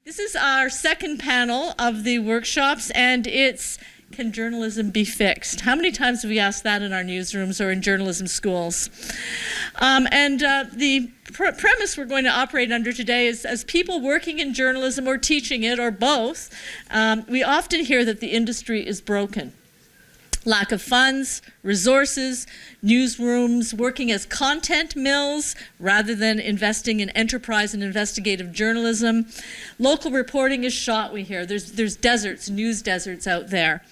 This is our second panel of the workshops, and it's Can Journalism Be Fixed? How many times have we asked that in our newsrooms or in journalism schools? The premise we're going to operate under today is, as people working in journalism or teaching it or both, we often hear that the industry is broken. Lack of funds, resources, newsrooms working as content mills rather than investing in enterprise and investigative journalism. Local reporting is shot, we hear. There's deserts, news deserts out there.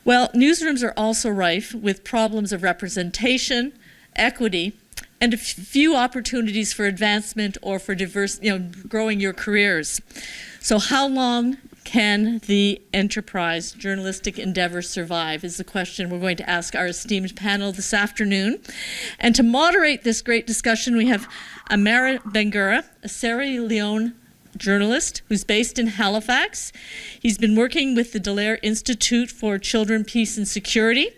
Well, newsrooms are also rife with problems of representation, equity, and a few opportunities for advancement or for growing your careers. So how long can the enterprise journalistic endeavor survive is the question we're going to ask our esteemed panel this afternoon. And to moderate this great discussion, we have Asmaa Bangura, a Sierra Leone journalist who's based in Halifax. He's been working with the Dallaire Institute for Children, Peace and Security.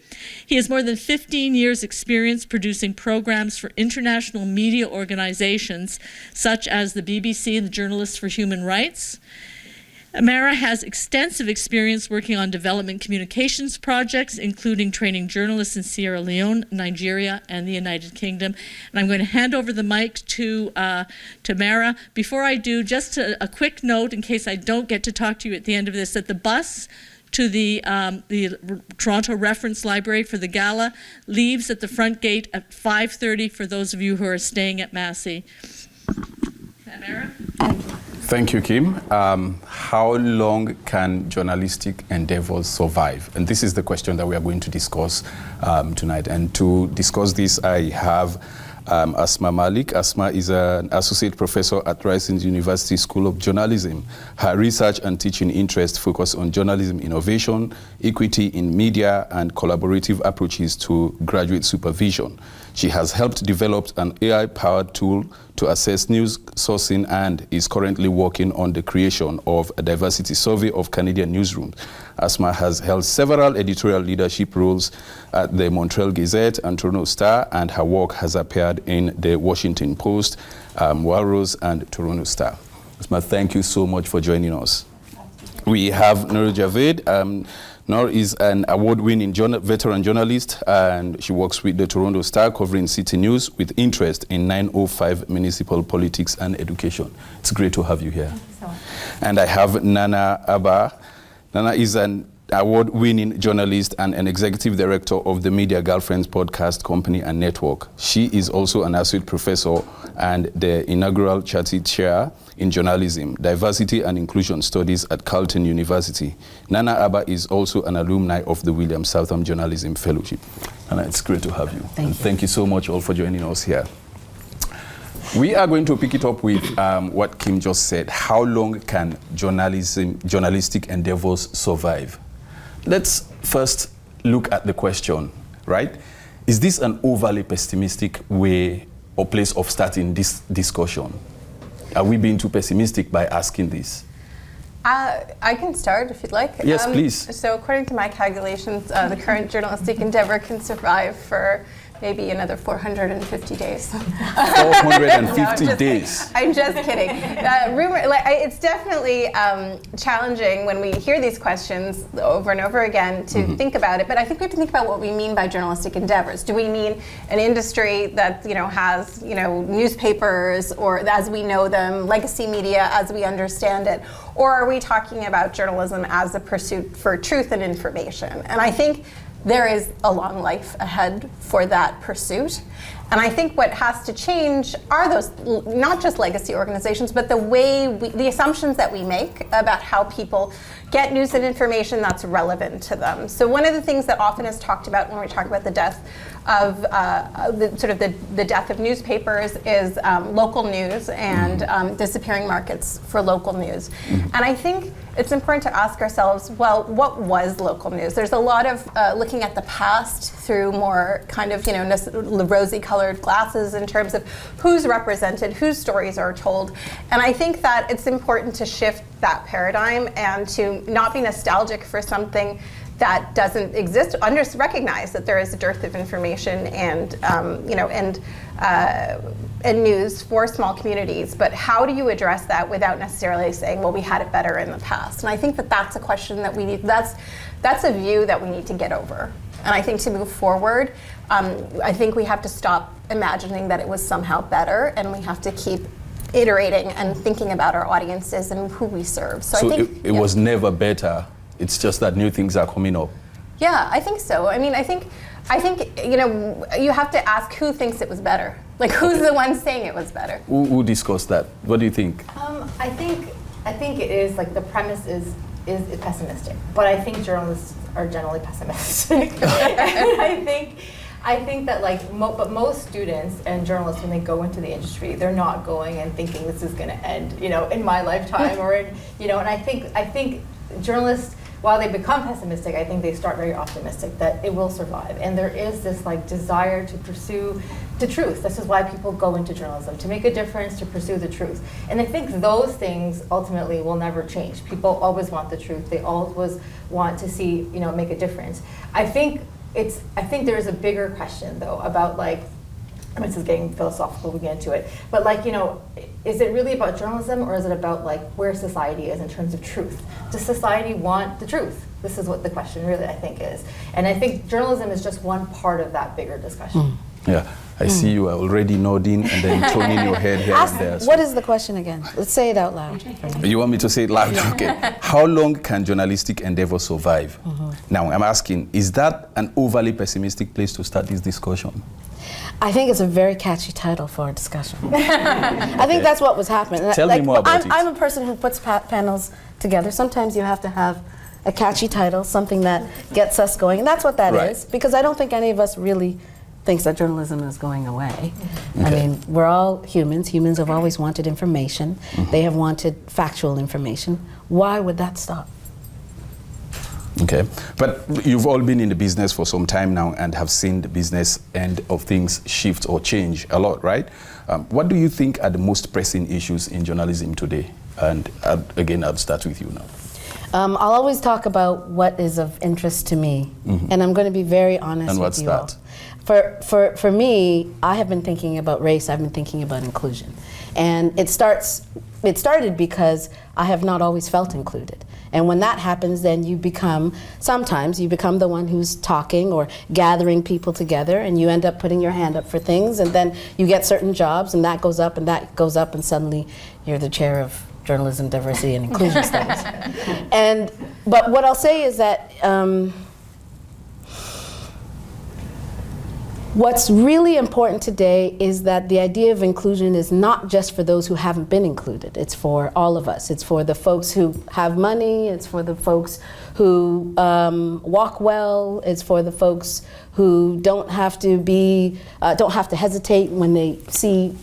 He has more than 15 years experience producing programs for international media organizations such as the BBC and the Journalists for Human Rights. Asmaa has extensive experience working on development communications projects, including training journalists in Sierra Leone, Nigeria, and the United Kingdom. And I'm going to hand over the mic to Asmaa. Before I do, just a quick note, in case I don't get to talk to you at the end of this, that the bus to the Toronto Reference Library for the gala leaves at the front gate at 5:30 for those of you who are staying at Massey. Asmaa? Thank you, Kim. How long can journalistic endeavors survive? And this is the question that we are going to discuss tonight. And to discuss this, I have Asmaa Malik. Asmaa is an associate professor at Rice University School of Journalism. Her research and teaching interests focus on journalism innovation, equity in media, and collaborative approaches to graduate supervision. She has helped develop an AI-powered tool to assess news sourcing and is currently working on the creation of a diversity survey of Canadian newsrooms. Asmaa has held several editorial leadership roles at the Montreal Gazette and Toronto Star, and her work has appeared in the Washington Post, Walrus, and Toronto Star. Asmaa, thank you so much for joining us. We have Noor Javed. Noor is an award-winning veteran journalist, and she works with the Toronto Star covering city news with interest in 905 municipal politics and education. It's great to have you here. Thank you so much. And I have Nana Abba. Nana is an award-winning journalist and an executive director of the Media Girlfriends podcast company and network. She is also an associate professor and the inaugural Chatty Chair in Journalism, Diversity and Inclusion Studies at Carleton University. Nana Abba is also an alumni of the William Southam Journalism Fellowship. Nana, it's great to have you. Thank you so much all for joining us here. We are going to pick it up with what Kim just said. How long can journalistic endeavors survive? Let's first look at the question, right? Is this an overly pessimistic way or place of starting this discussion? Are we being too pessimistic by asking this? I can start if you'd like. Yes, please. So according to my calculations, the current journalistic endeavor can survive for maybe another 450 days. 450 days. I'm just kidding. It's definitely challenging when we hear these questions over and over again to think about it. But I think we have to think about what we mean by journalistic endeavors. Do we mean an industry that has newspapers, or as we know them, legacy media as we understand it, or are we talking about journalism as a pursuit for truth and information? And I think there is a long life ahead for that pursuit. And I think what has to change are those, not just legacy organizations, but the assumptions that we make about how people get news and information that's relevant to them. So one of the things that often is talked about when we talk about the death of the death of newspapers is local news and disappearing markets for local news. And I think it's important to ask ourselves, well, what was local news? There's a lot of looking at the past through more kind of rosy-colored glasses in terms of who's represented, whose stories are told. And I think that it's important to shift that paradigm and to not be nostalgic for something that doesn't exist, recognize that there is a dearth of information and news for small communities, but how do you address that without necessarily saying, well, we had it better in the past? And I think that that's a question that we need, that's a view that we need to get over. And I think to move forward, I think we have to stop imagining that it was somehow better, and we have to keep iterating and thinking about our audiences and who we serve. So I think it was never better, it's just that new things are coming up. Yeah, I think so. I mean, I think you have to ask who thinks it was better. Like, who's the one saying it was better? Who discussed that? What do you think? I think it is like the premise is pessimistic, but I think journalists are generally pessimistic. And I think that but most students and journalists, when they go into the industry, they're not going and thinking this is going to end, in my lifetime or in, and I think journalists, while they become pessimistic, I think they start very optimistic that it will survive. And there is this desire to pursue the truth. This is why people go into journalism, to make a difference, to pursue the truth. And I think those things ultimately will never change. People always want the truth. They always want to see, make a difference. I think there is a bigger question though about this is getting philosophical, we get into it, but is it really about journalism, or is it about where society is in terms of truth? Does society want the truth? This is what the question really, I think, is. And I think journalism is just one part of that bigger discussion. Yeah, I see you are already nodding and then turning your head here and there. What is the question again? Let's say it out loud. You want me to say it loud? Okay. How long can journalistic endeavor survive? Now, I'm asking, is that an overly pessimistic place to start this discussion? I think it's a very catchy title for a discussion. I think that's what was happening. Tell me more about it. I'm a person who puts panels together. Sometimes you have to have a catchy title, something that gets us going, and that's what that is. Because I don't think any of us really thinks that journalism is going away. I mean, we're all humans. Humans have always wanted information. They have wanted factual information. Why would that stop? Okay, but you've all been in the business for some time now and have seen the business end of things shift or change a lot, right? What do you think are the most pressing issues in journalism today? And again, I'll start with you now. I'll always talk about what is of interest to me, and I'm going to be very honest with you all. For me, I have been thinking about race. I've been thinking about inclusion, and it started because I have not always felt included. And when that happens, then sometimes you become the one who's talking or gathering people together, and you end up putting your hand up for things, and then you get certain jobs, and that goes up, and that goes up, and suddenly you're the chair of Journalism, Diversity, and Inclusion Studies. But what I'll say is that what's really important today is that the idea of inclusion is not just for those who haven't been included. It's for all of us. It's for the folks who have money. It's for the folks who walk well. It's for the folks who don't have to hesitate when they see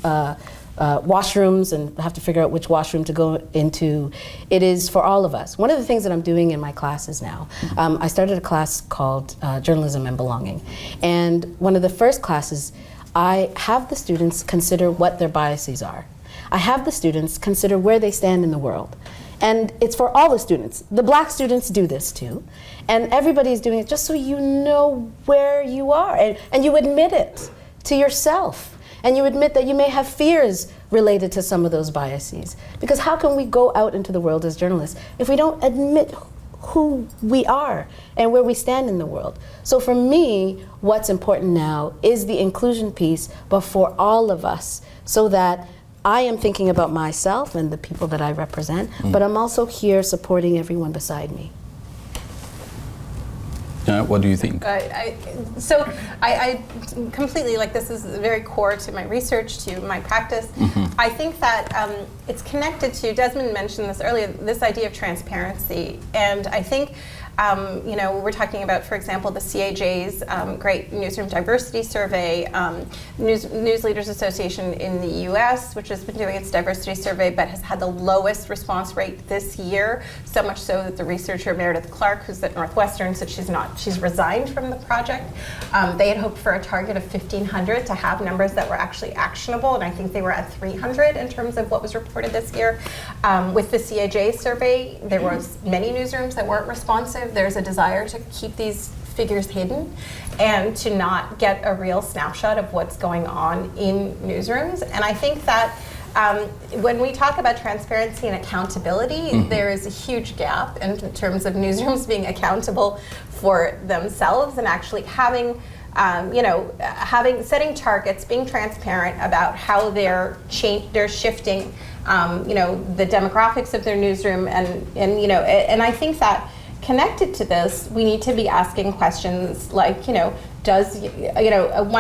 washrooms and have to figure out which washroom to go into. It is for all of us. One of the things that I'm doing in my classes now, I started a class called Journalism and Belonging. And one of the first classes, I have the students consider what their biases are. I have the students consider where they stand in the world. And it's for all the students. The black students do this too. And everybody's doing it just so you know where you are. And you admit it to yourself. And you admit that you may have fears related to some of those biases. Because how can we go out into the world as journalists if we don't admit who we are and where we stand in the world? So for me, what's important now is the inclusion piece, but for all of us, so that I am thinking about myself and the people that I represent, but I'm also here supporting everyone beside me. What do you think? I completely, this is very core to my research, to my practice. I think that it's connected to, Desmond mentioned this earlier, this idea of transparency. And I think, we're talking about, for example, the CAJ's great Newsroom Diversity Survey, News Leaders Association in the US, which has been doing its diversity survey, but has had the lowest response rate this year, so much so that the researcher Meredith Clark, who's at Northwestern, said she's resigned from the project. They had hoped for a target of 1,500 to have numbers that were actually actionable, and I think they were at 300 in terms of what was reported this year. With the CAJ survey, there was many newsrooms that weren't responsive. perspective, there's a desire to keep these figures hidden and to not get a real snapshot of what's going on in newsrooms. And I think that when we talk about transparency and accountability, there is a huge gap in terms of newsrooms being accountable for themselves and actually having, setting targets, being transparent about how they're shifting, the demographics of their newsroom, and I think that connected to this, we need to be asking questions like, one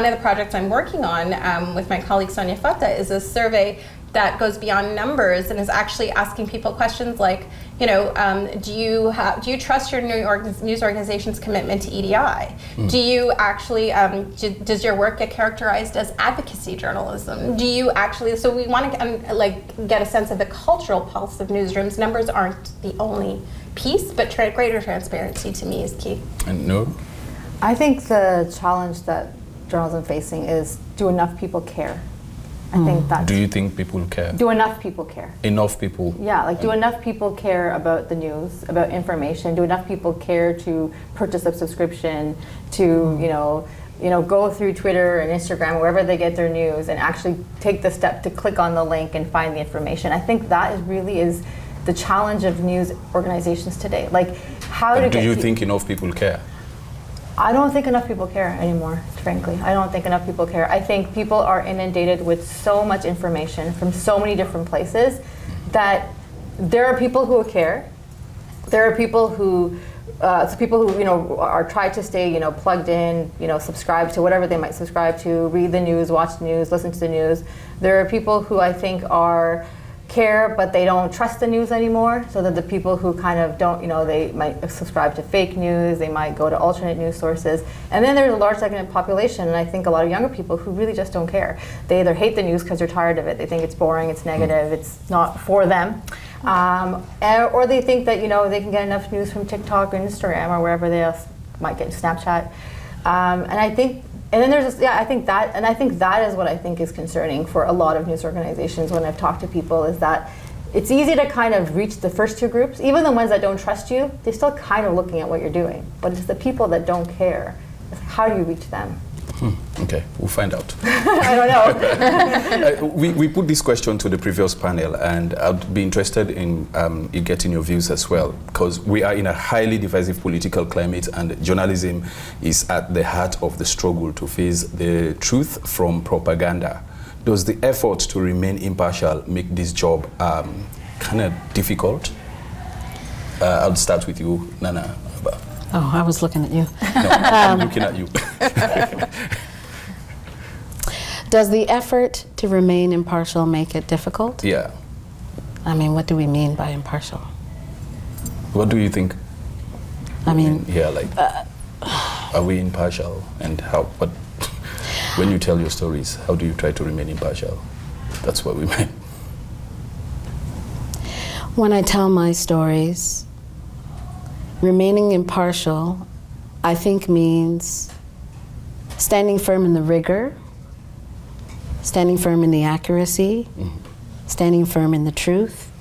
of the projects I'm working on with my colleague Sonia Fata is a survey that goes beyond numbers and is actually asking people questions like, do you trust your news organization's commitment to EDI? Do you actually, does your work get characterized as advocacy journalism? Do you actually, so we want to get a sense of the cultural pulse of newsrooms. Numbers aren't the only piece, but greater transparency to me is key. And Noor? I think the challenge that journalism facing is, do enough people care? I think that's... Do you think people care? Do enough people care? Enough people? Yeah, do enough people care about the news, about information? Do enough people care to purchase a subscription, to, go through Twitter and Instagram, or wherever they get their news, and actually take the step to click on the link and find the information? I think that really is the challenge of news organizations today. Do you think enough people care? I don't think enough people care anymore, frankly. I don't think enough people care. I think people are inundated with so much information from so many different places that there are people who care. There are people who, are try to stay, plugged in, subscribe to whatever they might subscribe to, read the news, watch the news, listen to the news. There are people who I think care, but they don't trust the news anymore. So that the people who kind of don't, they might subscribe to fake news, they might go to alternate news sources. And then there's a large segment of population, and I think a lot of younger people who really just don't care. They either hate the news because they're tired of it, they think it's boring, it's negative, it's not for them. Or they think that, they can get enough news from TikTok or Instagram or wherever they else might get Snapchat. And then there's I think that is what I think is concerning for a lot of news organizations when I've talked to people, is that it's easy to kind of reach the first two groups. Even the ones that don't trust you, they're still kind of looking at what you're doing. But it's the people that don't care. How do you reach them? Okay, we'll find out. I don't know. We put this question to the previous panel, and I'd be interested in getting your views as well, because we are in a highly divisive political climate, and journalism is at the heart of the struggle to face the truth from propaganda. Does the effort to remain impartial make this job kind of difficult? I'll start with you, Nana. Oh, I was looking at you. No, I'm looking at you. Does the effort to remain impartial make it difficult? Yeah. I mean, what do we mean by impartial? What do you think? I mean, are we impartial? And how? What? When you tell your stories, how do you try to remain impartial? That's what we meant. When I tell my stories, remaining impartial, I think, means standing firm in the rigor, standing firm in the accuracy, standing firm in the truth,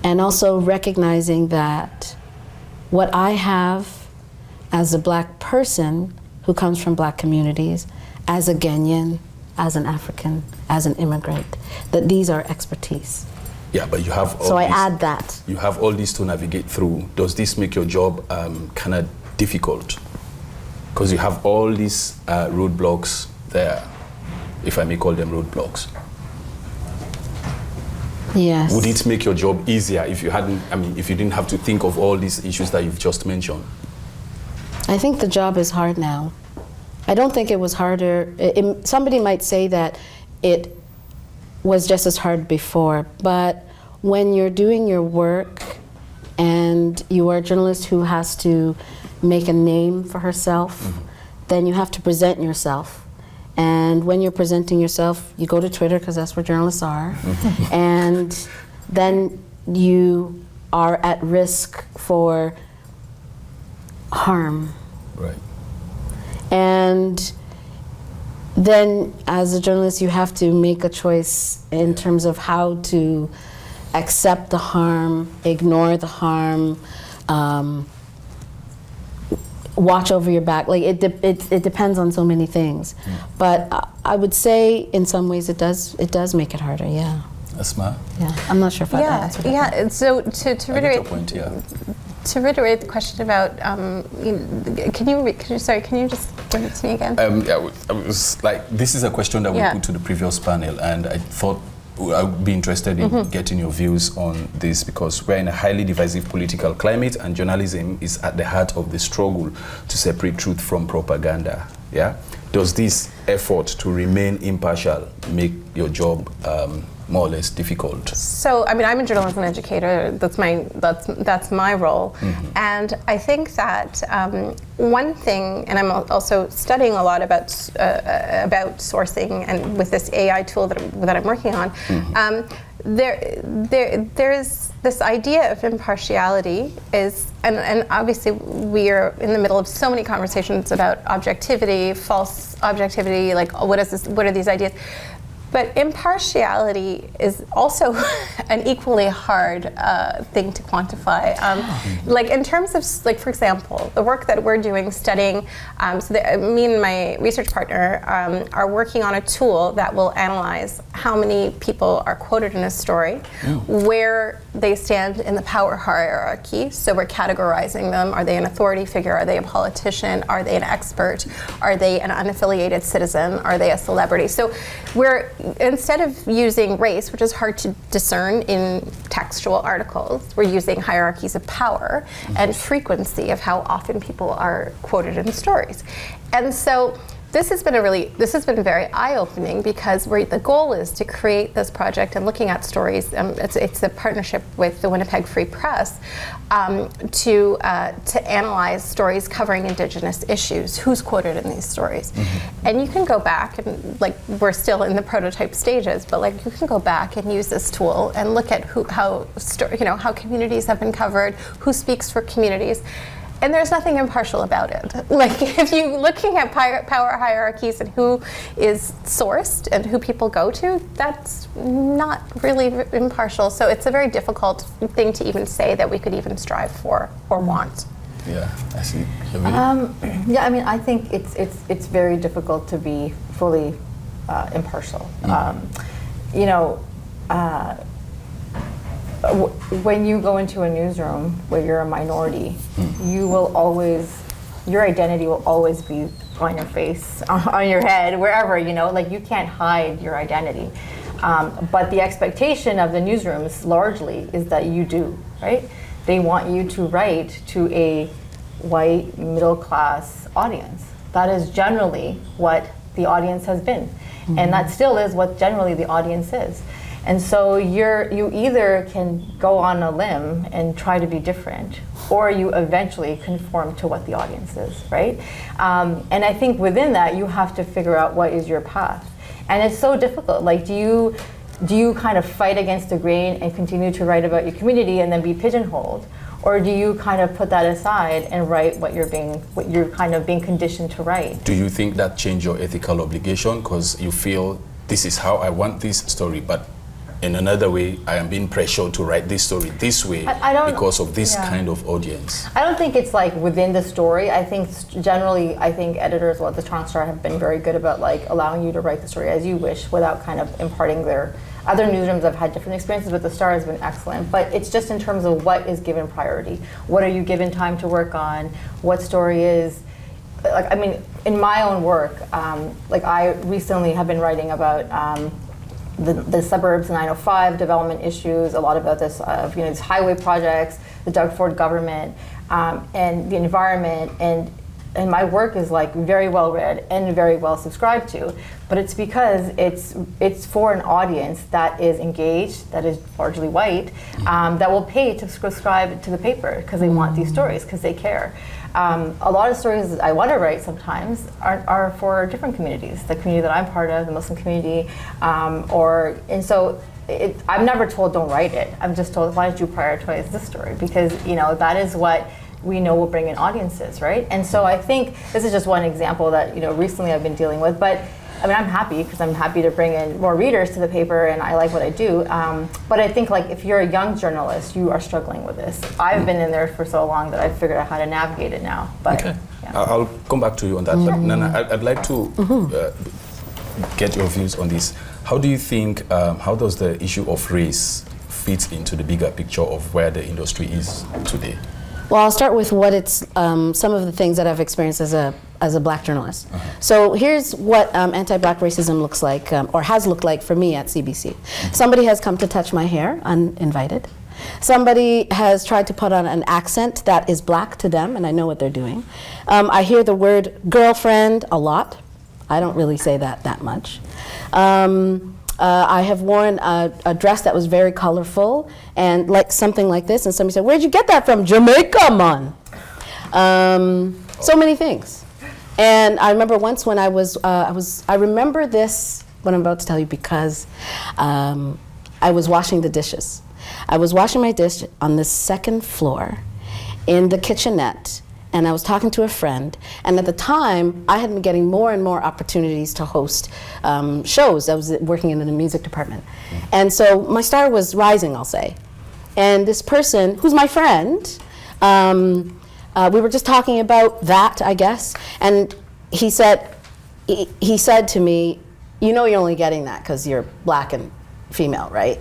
and also recognizing that what I have as a Black person who comes from Black communities, as a Ghanaian, as an African, as an immigrant, that these are expertise. Yeah, but you have all so I add that. You have all this to navigate through. Does this make your job kind of difficult? Because you have all these roadblocks there, if I may call them roadblocks. Yes. Would it make your job easier if you if you didn't have to think of all these issues that you've just mentioned? I think the job is hard now. I don't think it was harder. Somebody might say that it was just as hard before, but when you're doing your work and you are a journalist who has to make a name for herself, then you have to present yourself. And when you're presenting yourself, you go to Twitter, because that's where journalists are, and then you are at risk for harm. Right. And then as a journalist, you have to make a choice in terms of how to accept the harm, ignore the harm, watch over your back. Like it depends on so many things. But I would say in some ways it does make it harder. Yeah. Asmaa? Yeah. I'm not sure if I answered that. Yeah. So to I get your reiterate. point, yeah. To reiterate the question about, can you just give it to me again? I was like, this is a question that we put to the previous panel, and I thought I would be interested in getting your views on this, because we're in a highly divisive political climate, and journalism is at the heart of the struggle to separate truth from propaganda. Yeah? Does this effort to remain impartial make your job more or less difficult? So, I mean, I'm a journalism educator. That's my role, and I think that one thing, and I'm also studying a lot about sourcing, and with this AI tool that I'm working on, there's this idea of impartiality and obviously we are in the middle of so many conversations about objectivity, false objectivity, like what are these ideas? But impartiality is also an equally hard thing to quantify. Like in terms of, like for example, the work that we're doing studying, me and my research partner are working on a tool that will analyze how many people are quoted in a story, where they stand in the power hierarchy. So we're categorizing them. Are they an authority figure? Are they a politician? Are they an expert? Are they an unaffiliated citizen? Are they a celebrity? So we're, instead of using race, which is hard to discern in textual articles, we're using hierarchies of power and frequency of how often people are quoted in stories. And so this has been very eye-opening, because the goal is to create this project and looking at stories. It's a partnership with the Winnipeg Free Press to analyze stories covering Indigenous issues. Who's quoted in these stories? And you can go back and, like, we're still in the prototype stages, but like you can go back and use this tool and look at how communities have been covered, who speaks for communities. And there's nothing impartial about it. Like, if you're looking at power hierarchies and who is sourced and who people go to, that's not really impartial. So it's a very difficult thing to even say that we could even strive for or want. Yeah, I see. Yeah, I mean, I think it's very difficult to be fully impartial. When you go into a newsroom where you're a minority, your identity will always be on your face, on your head, wherever, like you can't hide your identity. But the expectation of the newsrooms largely is that you do, right? They want you to write to a white, middle-class audience. That is generally what the audience has been. And that still is what generally the audience is. And so you either can go on a limb and try to be different, or you eventually conform to what the audience is, right? And I think within that, you have to figure out what is your path. And it's so difficult. Like, do you kind of fight against the grain and continue to write about your community and then be pigeonholed? Or do you kind of put that aside and write what you're kind of being conditioned to write? Do you think that changed your ethical obligation? Because you feel, this is how I want this story, but in another way, I am being pressured to write this story this way because of this kind of audience. I don't think it's like within the story. I think generally, editors, the Toronto Star have been very good about like allowing you to write the story as you wish without kind of imparting their. Other newsrooms have had different experiences, but the Star has been excellent. But it's just in terms of what is given priority. What are you given time to work on? What story is, like, I mean, in my own work, like I recently have been writing about the suburbs 905 development issues, a lot about this, these highway projects, the Doug Ford government, and the environment, and my work is like very well read and very well subscribed to, but it's because it's for an audience that is engaged, that is largely white, that will pay to subscribe to the paper because they want these stories, because they care. A lot of stories that I want to write sometimes are for different communities, the community that I'm part of, the Muslim community, and so I'm never told don't write it. I'm just told, why don't you prioritize this story? Because that is what we know will bring in audiences, right? And so I think this is just one example that recently I've been dealing with, but I mean, I'm happy because I'm happy to bring in more readers to the paper, and I like what I do. But I think, like, if you're a young journalist, you are struggling with this. I've been in there for so long that I've figured out how to navigate it now. But okay. I'll come back to you on that. But Nana, I'd like to get your views on this. How do you think, how does the issue of race fit into the bigger picture of where the industry is today? Well, I'll start with what it's some of the things that I've experienced as a black journalist. So here's what anti-black racism looks like, or has looked like for me at CBC. Somebody has come to touch my hair uninvited. Somebody has tried to put on an accent that is black to them, and I know what they're doing. I hear the word girlfriend a lot. I don't really say that much. I have worn a dress that was very colorful and like something like this, and somebody said, "Where'd you get that from?" Jamaica, man. So many things. And I remember once when I remember this, what I'm about to tell you, because I was washing the dishes. I was washing my dish on the second floor in the kitchenette, and I was talking to a friend, and at the time, I had been getting more and more opportunities to host shows. I was working in the music department. And so my star was rising, I'll say. And this person, who's my friend, we were just talking about that, I guess, and he said to me, "You know you're only getting that because you're black and female, right?"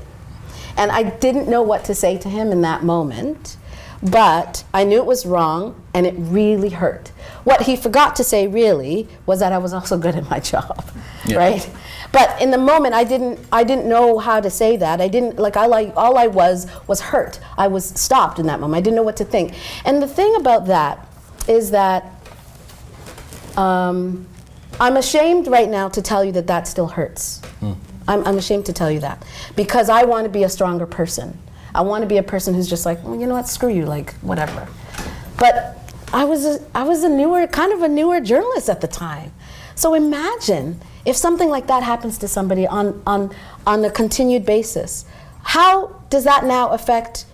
And I didn't know what to say to him in that moment, but I knew it was wrong, and it really hurt. What he forgot to say really was that I was also good at my job, right? But in the moment, I didn't know how to say that. I didn't, all I was hurt. I was stopped in that moment. I didn't know what to think. And the thing about that is that I'm ashamed right now to tell you that still hurts. I'm ashamed to tell you that, because I want to be a stronger person. I want to be a person who's just like, well, you know what, screw you, like, whatever. But I was a newer journalist at the time. So imagine if something like that happens to somebody on a continued basis. How does that now affect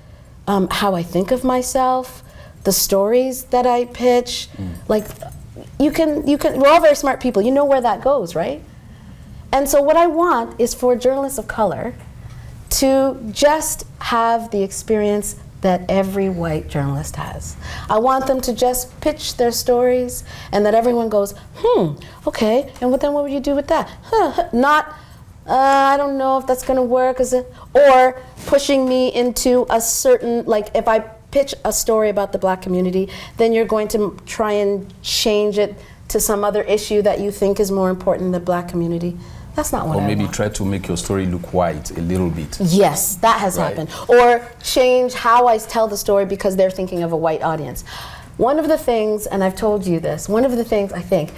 how I think of myself, the stories that I pitch? Like, we're all very smart people. You know where that goes, right? And so what I want is for journalists of color to just have the experience that every white journalist has. I want them to just pitch their stories and that everyone goes, okay, and then what would you do with that? Not, I don't know if that's gonna work, or pushing me into a certain, like if I pitch a story about the black community, then you're going to try and change it to some other issue that you think is more important in the black community. That's not what I want. Or maybe try to make your story look white a little bit. Yes, that has happened. Or change how I tell the story because they're thinking of a white audience. One of the things, and I've told you this, one of the things I think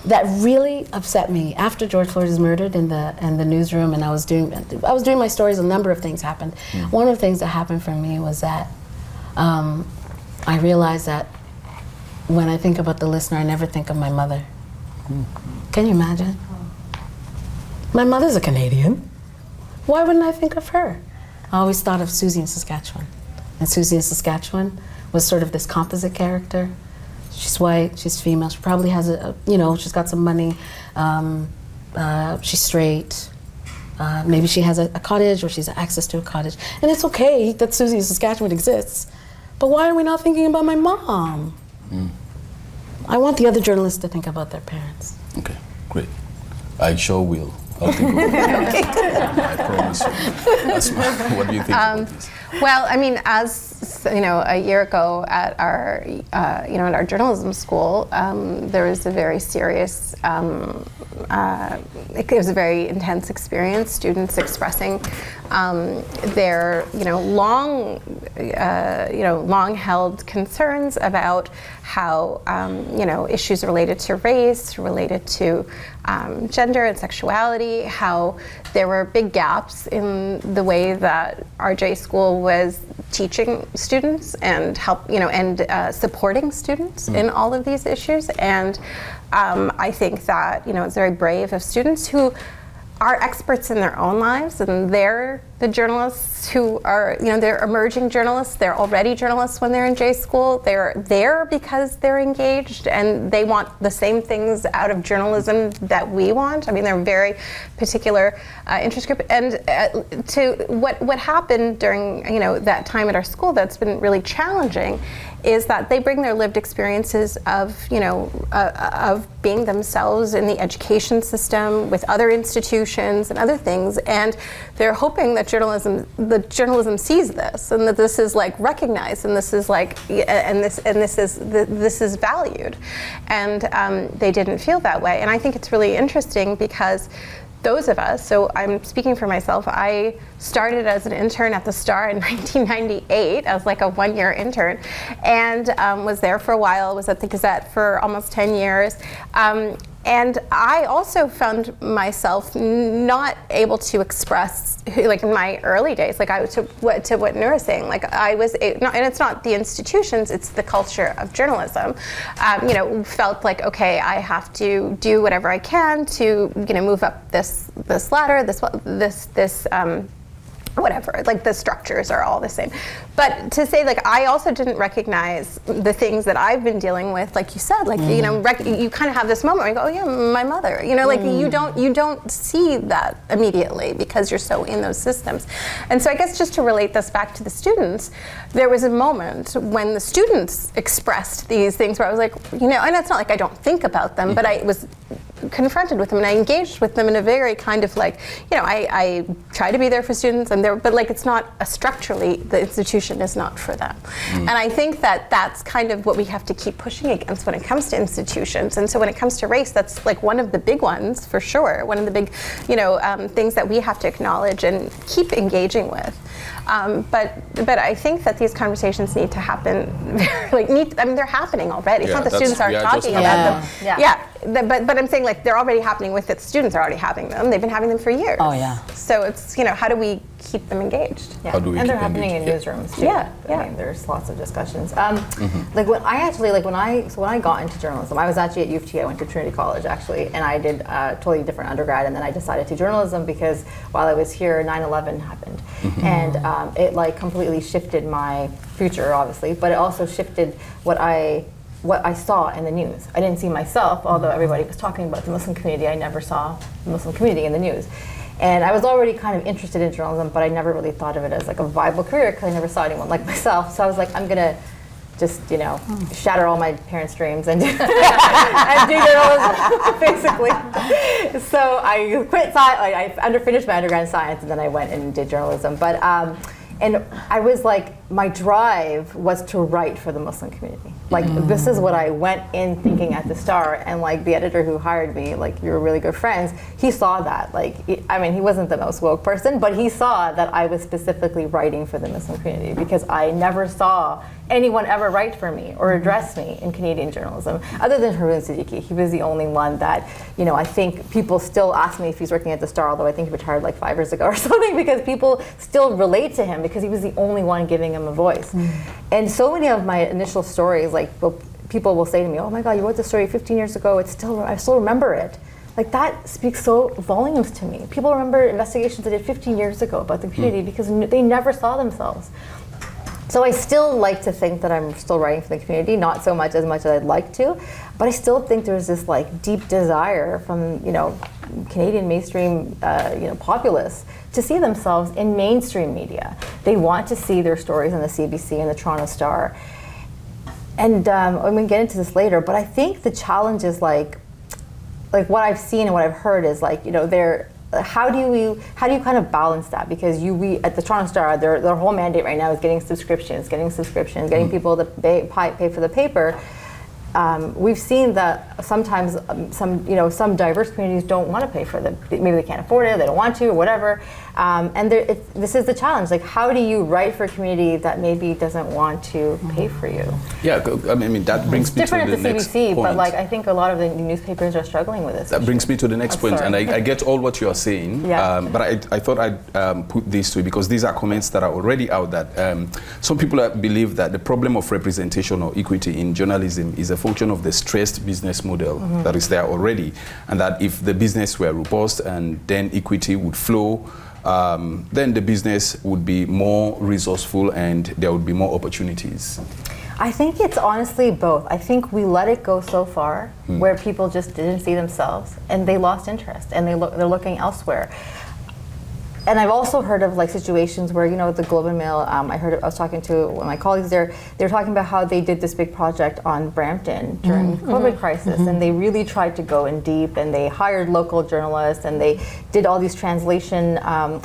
that really upset me after George Floyd was murdered in the newsroom, and I was doing my stories, a number of things happened. One of the things that happened for me was that I realized that when I think about the listener, I never think of my mother. Can you imagine? My mother's a Canadian. Why wouldn't I think of her? I always thought of Susie in Saskatchewan. And Susie in Saskatchewan was sort of this composite character. She's white, she's female, she probably has she's got some money, she's straight. Maybe she has a cottage or she's access to a cottage. And it's okay that Susie in Saskatchewan exists. But why are we not thinking about my mom? I want the other journalists to think about their parents. Okay, great. I sure will. I'll think of it. I promise you. Asmaa, what do you think about this? Well, I mean, as you know, a year ago at our, at our journalism school, there was a very serious, it was a very intense experience. Students expressing their, long-held concerns about how, issues related to race, related to gender and sexuality, how there were big gaps in the way that RJ School was teaching students and supporting students in all of these issues. And I think that it's very brave of students who are experts in their own lives and their the journalists who are, they're emerging journalists. They're already journalists when they're in J school. They're there because they're engaged and they want the same things out of journalism that we want. I mean, they're a very particular interest group. And to what happened during, that time at our school that's been really challenging is that they bring their lived experiences of, of being themselves in the education system with other institutions and other things, and they're hoping that journalism sees this and that this is like recognized and this is like this is valued, and they didn't feel that way. And I think it's really interesting because those of us, so I'm speaking for myself, I started as an intern at the Star in 1998 as like a one-year intern, and was there for a while, was at the Gazette for almost 10 years. And I also found myself not able to express, like in my early days, like to what Noor is saying, like I was, and it's not the institutions, it's the culture of journalism. Felt like, okay, I have to do whatever I can to, move up this ladder, this whatever, like the structures are all the same. But to say, like, I also didn't recognize the things that I've been dealing with, like you said, like, you kind of have this moment where you go, oh yeah, my mother, like you don't see that immediately because you're so in those systems. And so I guess just to relate this back to the students, there was a moment when the students expressed these things where I was like, and it's not like I don't think about them, but I was confronted with them and I engaged with them in a very kind of like, I try to be there for students but like it's not structurally, the institution is not for them. And I think that that's kind of what we have to keep pushing against when it comes to institutions. And so when it comes to race, that's like one of the big ones for sure, one of the big, things that we have to acknowledge and keep engaging with. But I think that these conversations need to happen. They're happening already. It's not the students aren't talking about them. Yeah. But I'm saying like they're already happening with it. Students are already having them. They've been having them for years. Oh yeah. So it's how do we keep them engaged? Yeah. How do we and keep they're happening engaged? in newsrooms too. Yeah. I mean, there's lots of discussions. Like when I got into journalism, I was actually at U of T. I went to Trinity College actually, and I did a totally different undergrad, and then I decided to journalism because while I was here, 9/11 happened, and it like completely shifted my future, obviously, but it also shifted what I saw in the news. I didn't see myself, although everybody was talking about the Muslim community. I never saw the Muslim community in the news. And I was already kind of interested in journalism, but I never really thought of it as like a viable career because I never saw anyone like myself. So I was like, I'm gonna just, shatter all my parents' dreams and do journalism, basically. So I quit science, I underfinished my undergrad in science, and then I went and did journalism. But and I was like, my drive was to write for the Muslim community. Like, this is what I went in thinking at the Star, and like the editor who hired me, like, you were really good friends, he saw that. Like, he wasn't the most woke person, but he saw that I was specifically writing for the Muslim community because I never saw anyone ever write for me or address me in Canadian journalism, other than Haroon Siddiqui. He was the only one that, I think people still ask me if he's working at the Star, although I think he retired like 5 years ago or something, because people still relate to him because he was the only one giving him a voice. And so many of my initial stories, like people will say to me, oh my God, you wrote this story 15 years ago, I still remember it. Like that speaks so volumes to me. People remember investigations I did 15 years ago about the community because they never saw themselves. So I still like to think that I'm still writing for the community, not so much as I'd like to, but I still think there's this like deep desire from, Canadian mainstream, populace to see themselves in mainstream media. They want to see their stories on the CBC and the Toronto Star. And I'm going to get into this later, but I think the challenge is like what I've seen and what I've heard is like, how do you kind of balance that? Because at the Toronto Star, their whole mandate right now is getting subscriptions, getting people to pay for the paper. We've seen that sometimes some diverse communities don't want to pay for maybe they can't afford it, they don't want to, or whatever. And this is the challenge. Like, how do you write for a community that maybe doesn't want to pay for you? Yeah, I mean that brings me to the next point. Different at the CBC, but like I think a lot of the newspapers are struggling with this. That brings me to the next point, and I get all what you are saying. Yeah. But I thought I'd put these to you because these are comments that are already out. That some people believe that the problem of representation or equity in journalism is a function of the stressed business model that is there already, and that if the business were robust, and then equity would flow then the business would be more resourceful and there would be more opportunities? I think it's honestly both. I think we let it go so far where people just didn't see themselves and they lost interest and they're looking elsewhere. And I've also heard of like situations where, you know, the Globe and Mail, I was talking to one of my colleagues there, they were talking about how they did this big project on Brampton during the COVID crisis, and they really tried to go in deep, and they hired local journalists, and they did all these translation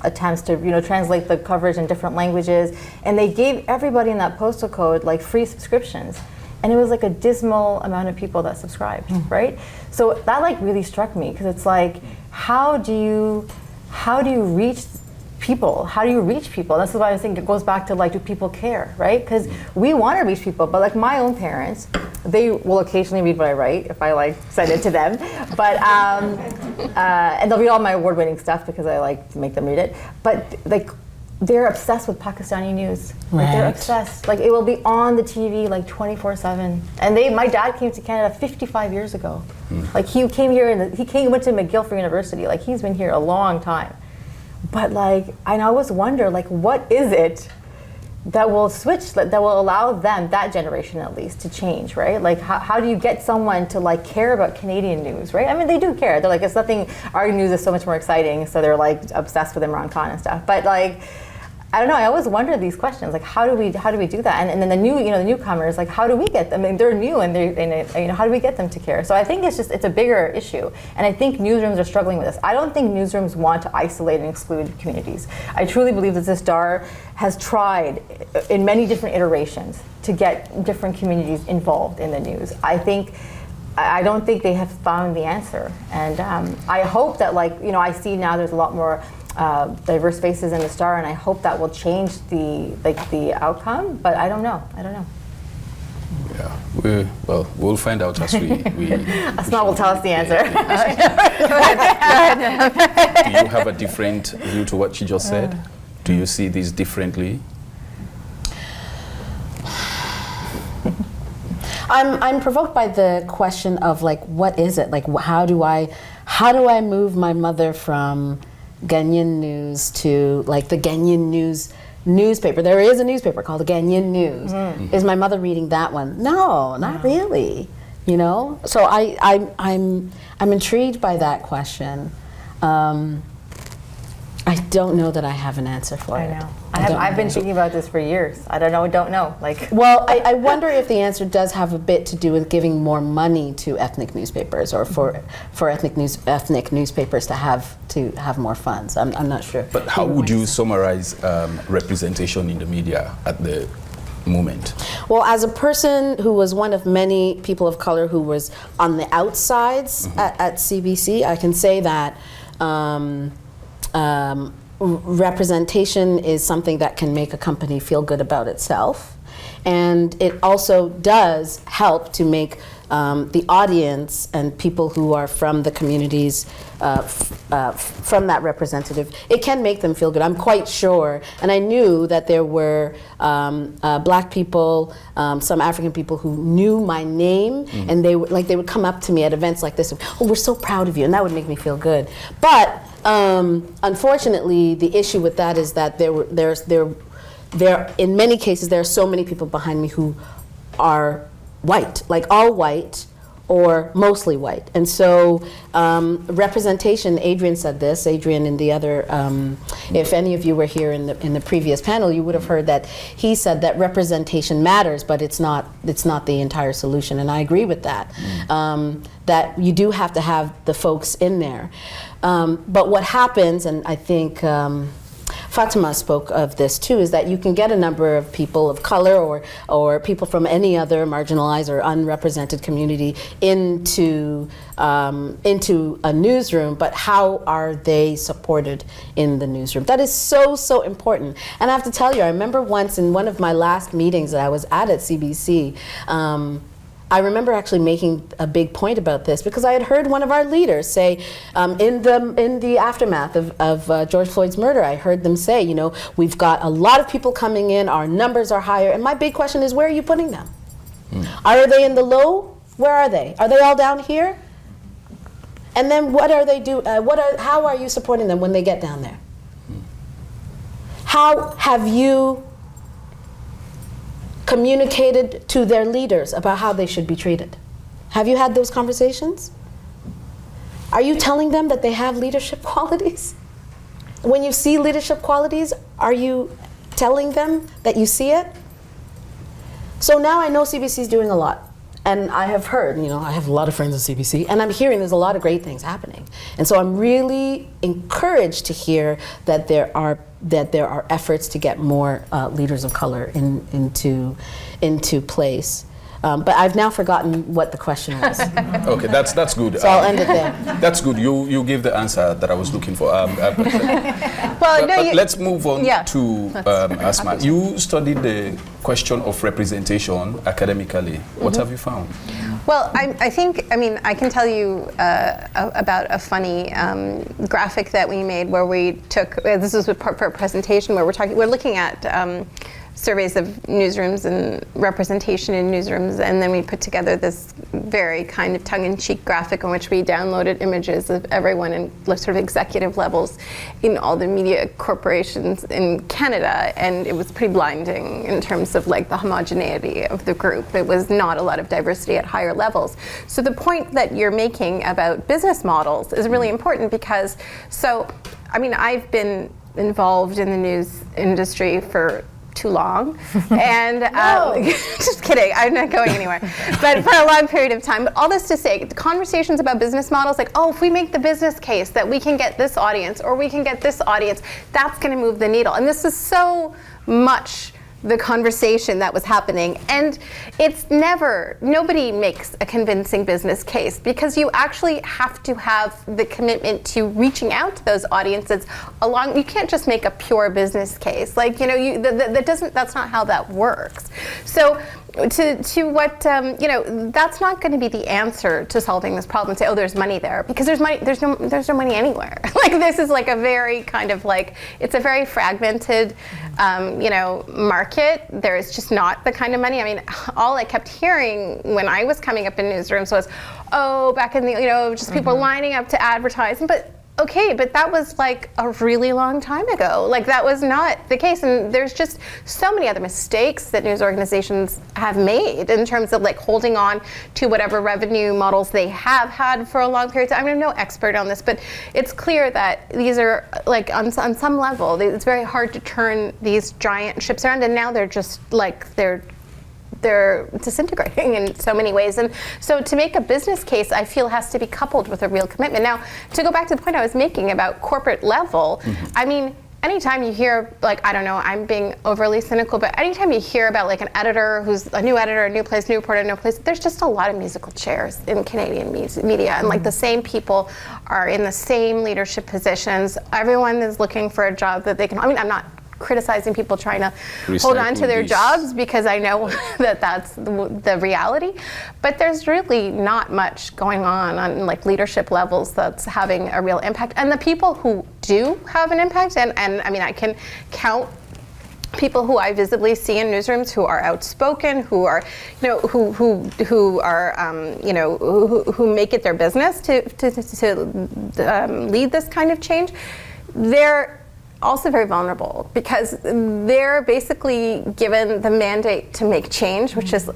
attempts to, you know, translate the coverage in different languages, and they gave everybody in that postal code like free subscriptions. And it was like a dismal amount of people that subscribed, right? So that like really struck me, because it's like, how do you reach people? How do you reach people? That's why I think it goes back to like, do people care, right? Because we want to reach people, but like my own parents, they will occasionally read what I write if I like send it to them. But and they'll read all my award-winning stuff because I like to make them read it. But like, they're obsessed with Pakistani news. Like, they're obsessed. Like, it will be on the TV like 24/7. And my dad came to Canada 55 years ago. Like, he came here and he went to McGill for university. Like, he's been here a long time. But like, I always wonder, like, what is it that will switch, that will allow them, that generation at least, to change, right? Like, how do you get someone to like care about Canadian news, right? I mean, they do care. They're like, it's nothing, our news is so much more exciting, so they're like obsessed with Imran Khan and stuff. But like, I don't know, I always wonder these questions, like how do we do that? And then the newcomers, like how do we get them? I mean, they're new and how do we get them to care? So I think it's a bigger issue. And I think newsrooms are struggling with this. I don't think newsrooms want to isolate and exclude communities. I truly believe that the Star has tried in many different iterations to get different communities involved in the news. I don't think they have found the answer. And I hope that, like, you know, I see now there's a lot more diverse faces in the Star, and I hope that will change the outcome. But I don't know. Yeah, we'll find out as we Asmaa will tell us the answer. Do you have a different view to what she just said? Do you see this differently? I'm provoked by the question of like, what is it? Like, how do I move my mother from Ghanaian news to like the Ghanaian newspaper? There is a newspaper called the Ghanaian News. Is my mother reading that one? No, not really. You know. So I'm intrigued by that question. I don't know that I have an answer for it. I know. I've been thinking about this for years. I don't know. Like, well, I wonder if the answer does have a bit to do with giving more money to ethnic newspapers, or for ethnic newspapers to have more funds. I'm not sure. But how would you summarize representation in the media at the moment? Well, as a person who was one of many people of color who was on the outsides at CBC, I can say that representation is something that can make a company feel good about itself, and it also does help to make the audience and people who are from the communities from that representative, it can make them feel good. I'm quite sure, and I knew that there were black people, some African people who knew my name, and they would come up to me at events like this, oh, we're so proud of you, and that would make me feel good. But unfortunately, the issue with that is that there in many cases there are so many people behind me who are white, like all white or mostly white. And so representation, Adrian said this, Adrian and the other, if any of you were here in the previous panel, you would have heard that he said that representation matters, but it's not the entire solution, and I agree with that. That you do have to have the folks in there. But what happens, and I think Fatima spoke of this too, is that you can get a number of people of color or people from any other marginalized or unrepresented community into a newsroom, but how are they supported in the newsroom? That is so important. And I have to tell you, I remember once in one of my last meetings that I was at CBC, I remember actually making a big point about this because I had heard one of our leaders say, in the aftermath of George Floyd's murder, I heard them say, you know, we've got a lot of people coming in, our numbers are higher, and my big question is, where are you putting them? Are they in the low? Where are they? Are they all down here? And then what are they how are you supporting them when they get down there? How have you communicated to their leaders about how they should be treated? Have you had those conversations? Are you telling them that they have leadership qualities? When you see leadership qualities, are you telling them that you see it? So now I know CBC is doing a lot. And I have heard, I have a lot of friends at CBC, and I'm hearing there's a lot of great things happening. And so I'm really encouraged to hear that there are efforts to get more leaders of color into place. But I've now forgotten what the question was. Okay, that's good. So I'll end it there. That's good. You gave the answer that I was looking for. Well, but let's move on Yeah. to Asmaa. You studied the question of representation academically. What have you found? Well, I think, I can tell you about a funny graphic that we made where we took, this was for a presentation where we're looking at surveys of newsrooms and representation in newsrooms, and then we put together this very kind of tongue-in-cheek graphic in which we downloaded images of everyone in sort of executive levels in all the media corporations in Canada, and it was pretty blinding in terms of like the homogeneity of the group. It was not a lot of diversity at higher levels. So the point that you're making about business models is really important because, I've been involved in the news industry for too long, and just kidding, I'm not going anywhere, but for a long period of time. But all this to say, the conversations about business models, like, oh, if we make the business case that we can get this audience or we can get this audience, that's going to move the needle. And this is so much the conversation that was happening, and nobody makes a convincing business case because you actually have to have the commitment to reaching out to those audiences along. You can't just make a pure business case, that's not how that works. So to what that's not going to be the answer to solving this problem. Say, oh, there's money there, because there's no money anywhere. Like, this is like a very kind of like, it's a very fragmented market. There's just not the kind of money. All I kept hearing when I was coming up in newsrooms was, oh, back in the just people lining up to advertise. But okay, but that was like a really long time ago. Like, that was not the case. And there's just so many other mistakes that news organizations have made in terms of like holding on to whatever revenue models they have had for a long period of time. I'm no expert on this, but it's clear that these are like on some level, it's very hard to turn these giant ships around, and now they're just like, they're disintegrating in so many ways. And so to make a business case, I feel, has to be coupled with a real commitment. Now, to go back to the point I was making about corporate level, anytime you hear, like, I don't know, I'm being overly cynical, but anytime you hear about like an editor who's a new editor, a new place, new reporter, new place, there's just a lot of musical chairs in Canadian media. And like the same people are in the same leadership positions. Everyone is looking for a job that they can, I'm not criticizing people trying to hold on to their jobs, because I know that that's the reality. But there's really not much going on like leadership levels that's having a real impact. And the people who do have an impact, and I can count people who I visibly see in newsrooms who are outspoken, who are, who are, who make it their business to lead this kind of change. They're also very vulnerable because they're basically given the mandate to make change, which is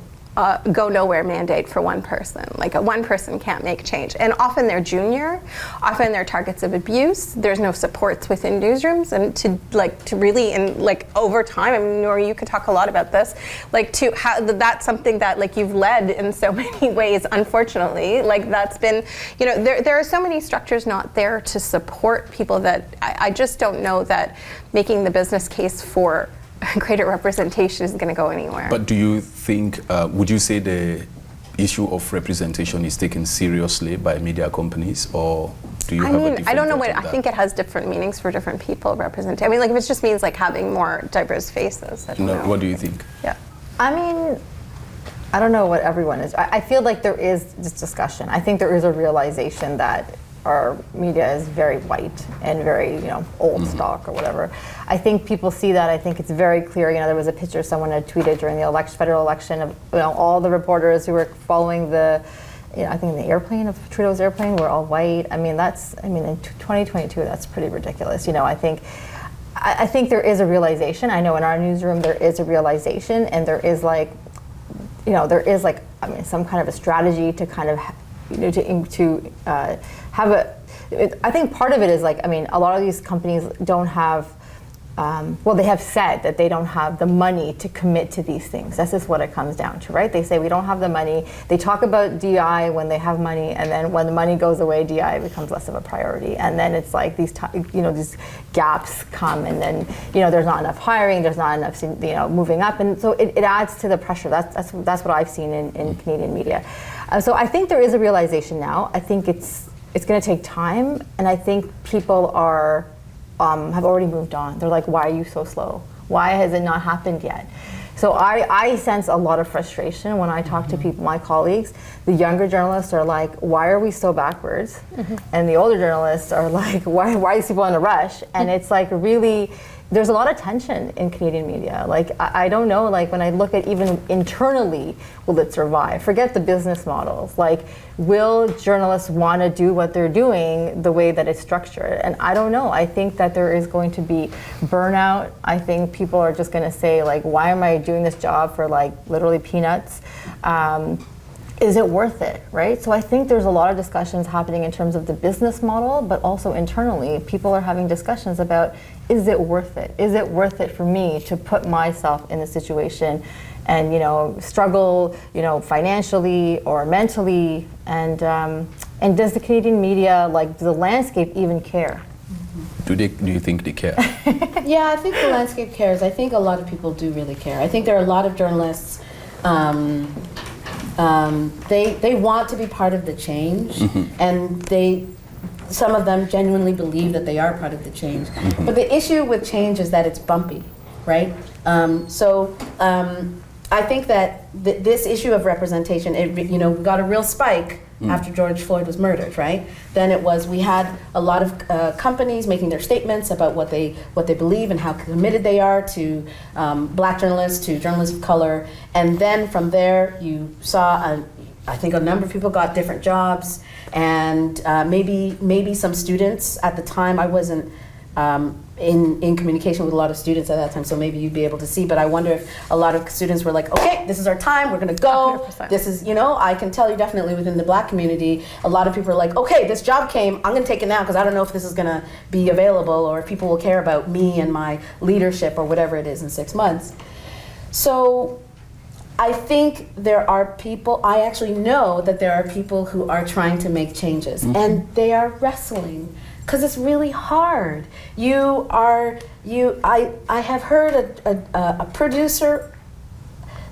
go nowhere mandate for one person. Like, one person can't make change. And often they're junior, often they're targets of abuse. There's no supports within newsrooms, and to really, and like over time, Noor, you could talk a lot about this, like to how that's something that like you've led in so many ways, unfortunately. Like, that's been, there are so many structures not there to support people that I just don't know that making the business case for greater representation is going to go anywhere. But do you think, would you say the issue of representation is taken seriously by media companies, or do you have a different I don't know thought on I think it has different meanings for different people. Representation. Like, if it just means like having more diverse faces. I don't know. What do you think? Yeah. I don't know what everyone is. I feel like there is this discussion. I think there is a realization that our media is very white and very, old stock or whatever. I think people see that. I think it's very clear. There was a picture someone had tweeted during the federal election of all the reporters who were following I think in the airplane of Trudeau's airplane were all white. In 2022, that's pretty ridiculous. I think I think there is a realization. I know in our newsroom there is a realization, and there is like, some kind of a strategy to kind of, to have a. I think part of it is like, a lot of these companies don't have. They have said that they don't have the money to commit to these things. That's just what it comes down to, right? They say we don't have the money. They talk about DI when they have money, and then when the money goes away, DI becomes less of a priority. And then it's like these gaps come, and then there's not enough hiring, there's not enough moving up, and so it adds to the pressure. That's what I've seen in Canadian media. So I think there is a realization now. I think it's going to take time, and I think people are. Have already moved on. They're like, why are you so slow? Why has it not happened yet? So I sense a lot of frustration when I talk to people, my colleagues. The younger journalists are like, why are we so backwards? And the older journalists are like, why are these people in a rush? And it's like really, there's a lot of tension in Canadian media. Like, I don't know, like when I look at even internally, will it survive? Forget the business models. Like, will journalists want to do what they're doing the way that it's structured? And I don't know. I think that there is going to be burnout. I think people are just going to say, like, why am I doing this job for like literally peanuts? Is it worth it, right? So I think there's a lot of discussions happening in terms of the business model, but also internally, people are having discussions about, is it worth it? Is it worth it for me to put myself in a situation and struggle, financially or mentally, and does the Canadian media, like the landscape, even care? Do you think they care? Yeah, I think the landscape cares. I think a lot of people do really care. I think there are a lot of journalists. They want to be part of the change, and some of them genuinely believe that they are part of the change. But the issue with change is that it's bumpy, right? I think that this issue of representation, we got a real spike after George Floyd was murdered, right? Then we had a lot of companies making their statements about what they believe and how committed they are to black journalists, to journalists of color, and then from there you saw I think a number of people got different jobs, and maybe some students at the time. I wasn't in communication with a lot of students at that time, so maybe you'd be able to see, but I wonder if a lot of students were like, okay, this is our time, we're gonna go. 100%. This is, I can tell you definitely within the black community, a lot of people are like, okay, this job came, I'm gonna take it now because I don't know if this is gonna be available or if people will care about me and my leadership or whatever it is in 6 months. So I think there are people, I actually know that there are people who are trying to make changes, and they are wrestling because it's really hard. I have heard a producer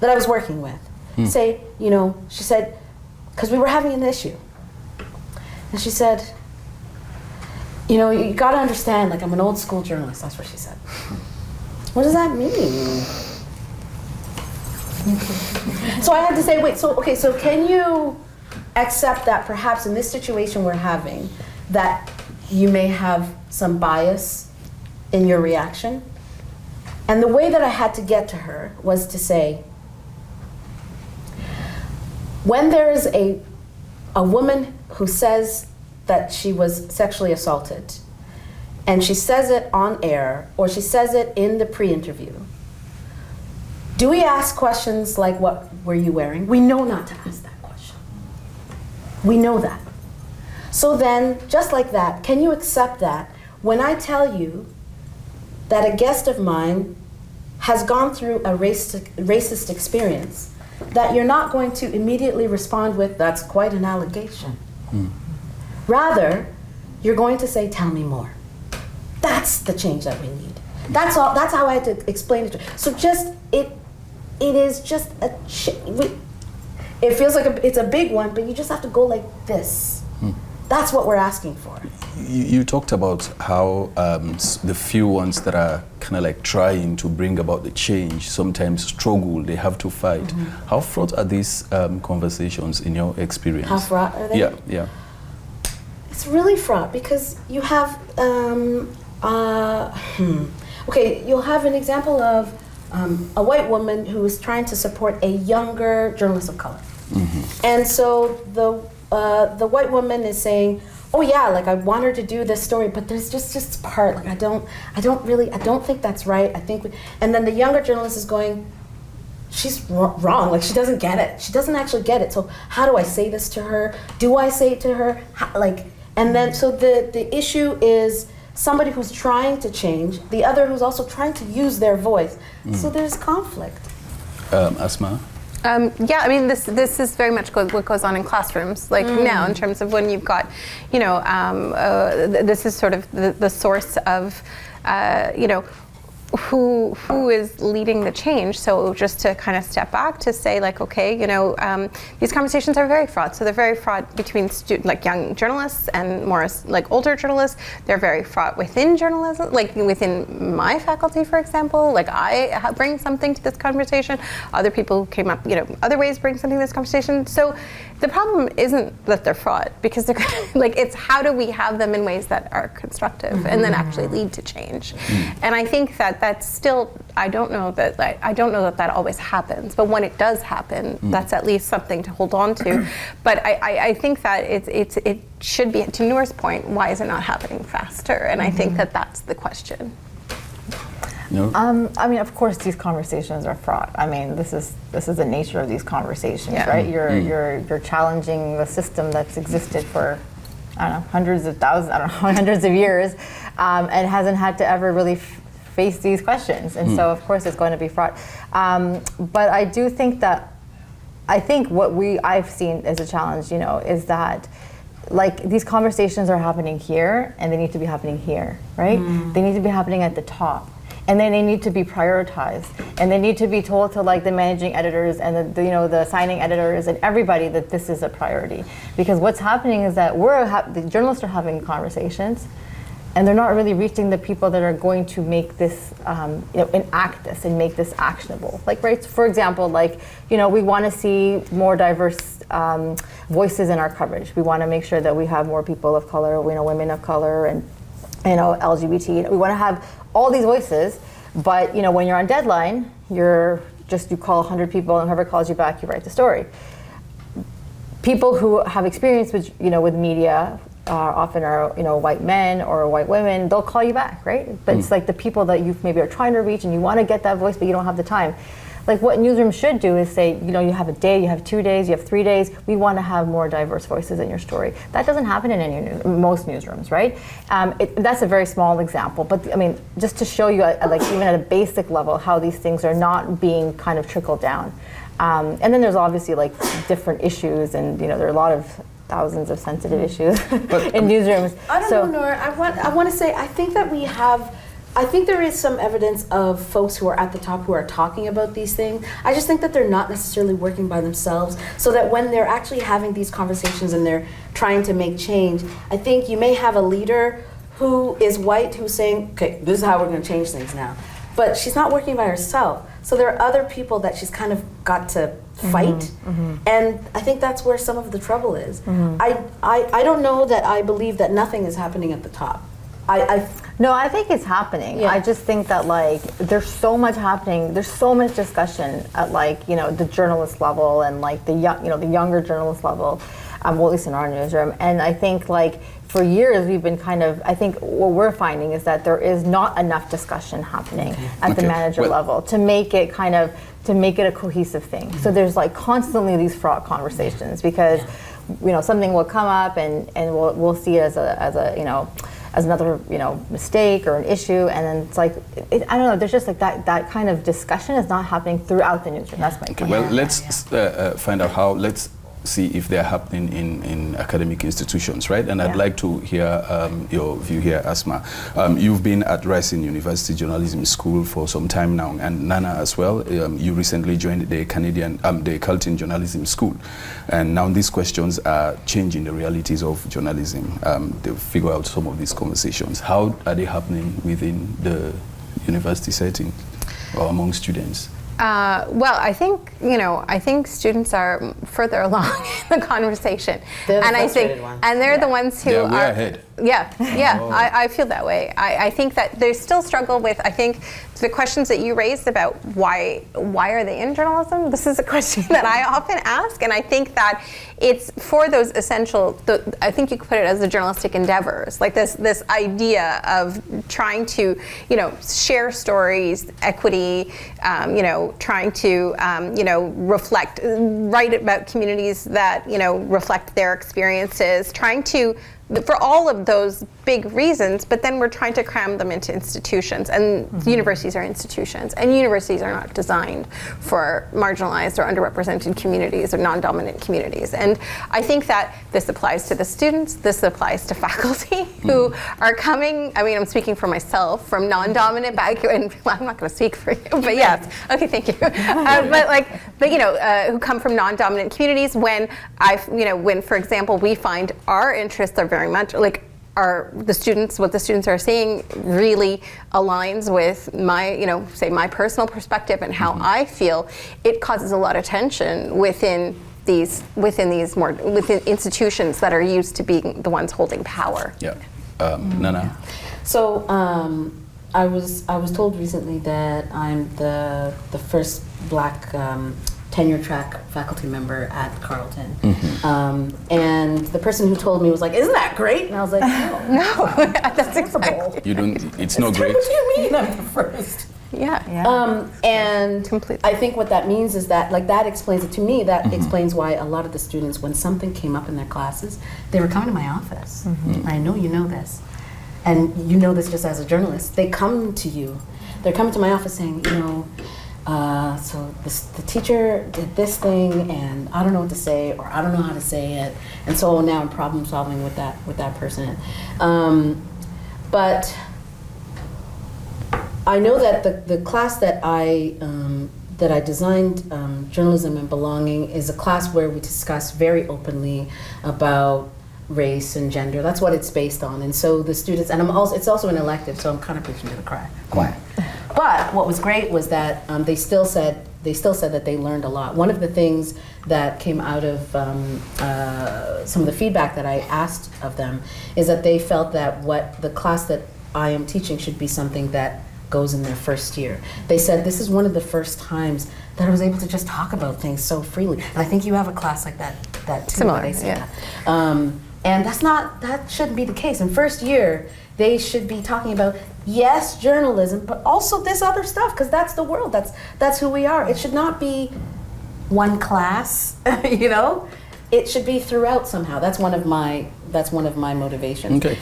that I was working with say, she said, because we were having an issue, and she said, you got to understand, like, I'm an old school journalist. That's what she said. What does that mean? So I had to say, wait, so can you accept that perhaps in this situation we're having, that you may have some bias in your reaction? And the way that I had to get to her was to say, when there is a woman who says that she was sexually assaulted, and she says it on air, or she says it in the pre-interview, do we ask questions like, what were you wearing? We know not to ask that question. We know that. So then, just like that, can you accept that when I tell you that a guest of mine has gone through a racist experience, that you're not going to immediately respond with, that's quite an allegation. Rather, you're going to say, tell me more. That's the change that we need. That's all. That's how I had to explain it to her. So it is just it feels like it's a big one, but you just have to go like this. That's what we're asking for. You talked about how the few ones that are kind of like trying to bring about the change sometimes struggle, they have to fight. How fraught are these conversations in your experience? How fraught are they? Yeah. It's really fraught because you have, okay, you'll have an example of a white woman who is trying to support a younger journalist of color. And so the white woman is saying, oh yeah, like I want her to do this story, but there's just this part, like I don't think that's right. I think, and then the younger journalist is going, she's wrong, like she doesn't get it. She doesn't actually get it. So how do I say this to her? Do I say it to her? And then, so the issue is somebody who's trying to change, the other who's also trying to use their voice. So there's conflict. Asmaa? Yeah, I mean, this is very much what goes on in classrooms, like now, in terms of when you've got, this is sort of the source of, who is leading the change. So just to kind of step back to say, like, okay, these conversations are very fraught. So they're very fraught between young journalists and more like older journalists. They're very fraught within journalism, like within my faculty, for example. Like I bring something to this conversation. Other people who came up, other ways bring something to this conversation. So the problem isn't that they're fraught, because they're like, it's how do we have them in ways that are constructive and then actually lead to change. And I think that's still, I don't know that always happens, but when it does happen, that's at least something to hold on to. But I think that it should be, to Noor's point, why is it not happening faster? And I think that's the question. No? I mean, of course, these conversations are fraught. I mean, this is the nature of these conversations, right? You're challenging the system that's existed for, I don't know, hundreds of thousands, I don't know, hundreds of years, and hasn't had to ever really face these questions. And so, of course, it's going to be fraught. But I do think that, what I've seen as a challenge, is that, like, these conversations are happening here, and they need to be happening here, right? They need to be happening at the top. And then they need to be prioritized, and they need to be told to, like, the managing editors and the signing editors and everybody that this is a priority. Because what's happening is that the journalists are having conversations, and they're not really reaching the people that are going to make this, enact this and make this actionable. Like, right, for example, we want to see more diverse voices in our coverage. We want to make sure that we have more people of color, women of color, and LGBT. We want to have all these voices, but when you're on deadline, you call 100 people, and whoever calls you back, you write the story. People who have experience with media often are white men or white women. They'll call you back, right? But it's like the people that you maybe are trying to reach, and you want to get that voice, but you don't have the time. Like, what Newsrooms should do is say, you have a day, you have 2 days, you have 3 days. We want to have more diverse voices in your story. That doesn't happen in most newsrooms, right? That's a very small example, but I mean, just to show you, even at a basic level, how these things are not being kind of trickled down. And then there's obviously different issues, and there are a lot of thousands of sensitive issues in newsrooms. I don't know, Noor. I want to say, I think there is some evidence of folks who are at the top who are talking about these things. I just think that they're not necessarily working by themselves, so that when they're actually having these conversations and they're trying to make change, I think you may have a leader who is white who's saying, okay, this is how we're going to change things now. But she's not working by herself. So there are other people that she's kind of got to fight. And I think that's where some of the trouble is. I don't know that I believe that nothing is happening at the top. No, I think it's happening. Yeah. I just think that there's so much happening. There's so much discussion at the journalist level and the younger journalist level, well, at least in our newsroom. And I think for years we've been I think what we're finding is that there is not enough discussion happening at the manager level to make it a cohesive thing. So there's constantly these fraught conversations because something will come up and we'll see it as another mistake or an issue, and then it's I don't know, there's just that kind of discussion is not happening throughout the newsroom. That's my point. Well, let's find out let's see if they're happening in academic institutions, right? And I'd like to hear your view here, Asmaa. You've been at Rice University Journalism School for some time now, and Nana as well. You recently joined the Carleton Journalism School, and now these questions are changing the realities of journalism. They figure out some of these conversations. How are they happening within the university setting or among students? Well, I think students are further along in the conversation, They're the and I think, ones. and they're the ones who We're are ahead. I feel that way. I think that there's still struggle with, I think, the questions that you raised about why are they in journalism? This is a question that I often ask, and I think that it's for those essential, I think you could put it as the journalistic endeavors, like this idea of trying to, share stories, equity, trying to, reflect, write about communities that, reflect their experiences, trying to, for all of those big reasons, but then we're trying to cram them into institutions, and universities are institutions, and universities are not designed for marginalized or underrepresented communities or non-dominant communities. And I think that this applies to the students, this applies to faculty who are coming, I'm speaking for myself, from non-dominant background, well, I'm not going to speak for you, but yes, okay, thank you. Who come from non-dominant communities when when, for example, we find our interests are very much like what the students are saying really aligns with my, say my personal perspective and how I feel. It causes a lot of tension within institutions that are used to being the ones holding power. Yeah, Nana. So I was told recently that I'm the first Black tenure track faculty member at Carleton. And the person who told me was like, "Isn't that great?" And I was like, "No, that's acceptable. You don't. It's not great. What do you mean I'm the first?" And completely. I think what that means is that, that explains it to me. That explains why a lot of the students, when something came up in their classes, they were coming to my office. I know you know this, and you know this just as a journalist. They come to you. They're coming to my office saying, so the teacher did this thing, and I don't know what to say, or I don't know how to say it, and so now I'm problem solving with that person. But I know that the class that I designed, Journalism and Belonging, is a class where we discuss very openly about race and gender. That's what it's based on, and so the students, and it's also an elective, so I'm kind of preaching to the choir. But what was great was that they still said that they learned a lot. One of the things that came out of some of the feedback that I asked of them is that they felt that what the class that I am teaching should be something that goes in their first year. They said this is one of the first times that I was able to just talk about things so freely. And I think you have a class like that too. Similar, they say yeah. That. And that shouldn't be the case. In first year, they should be talking about, yes, journalism, but also this other stuff, because that's the world. That's who we are. It should not be one class, It should be throughout somehow. That's one of my motivations. Okay.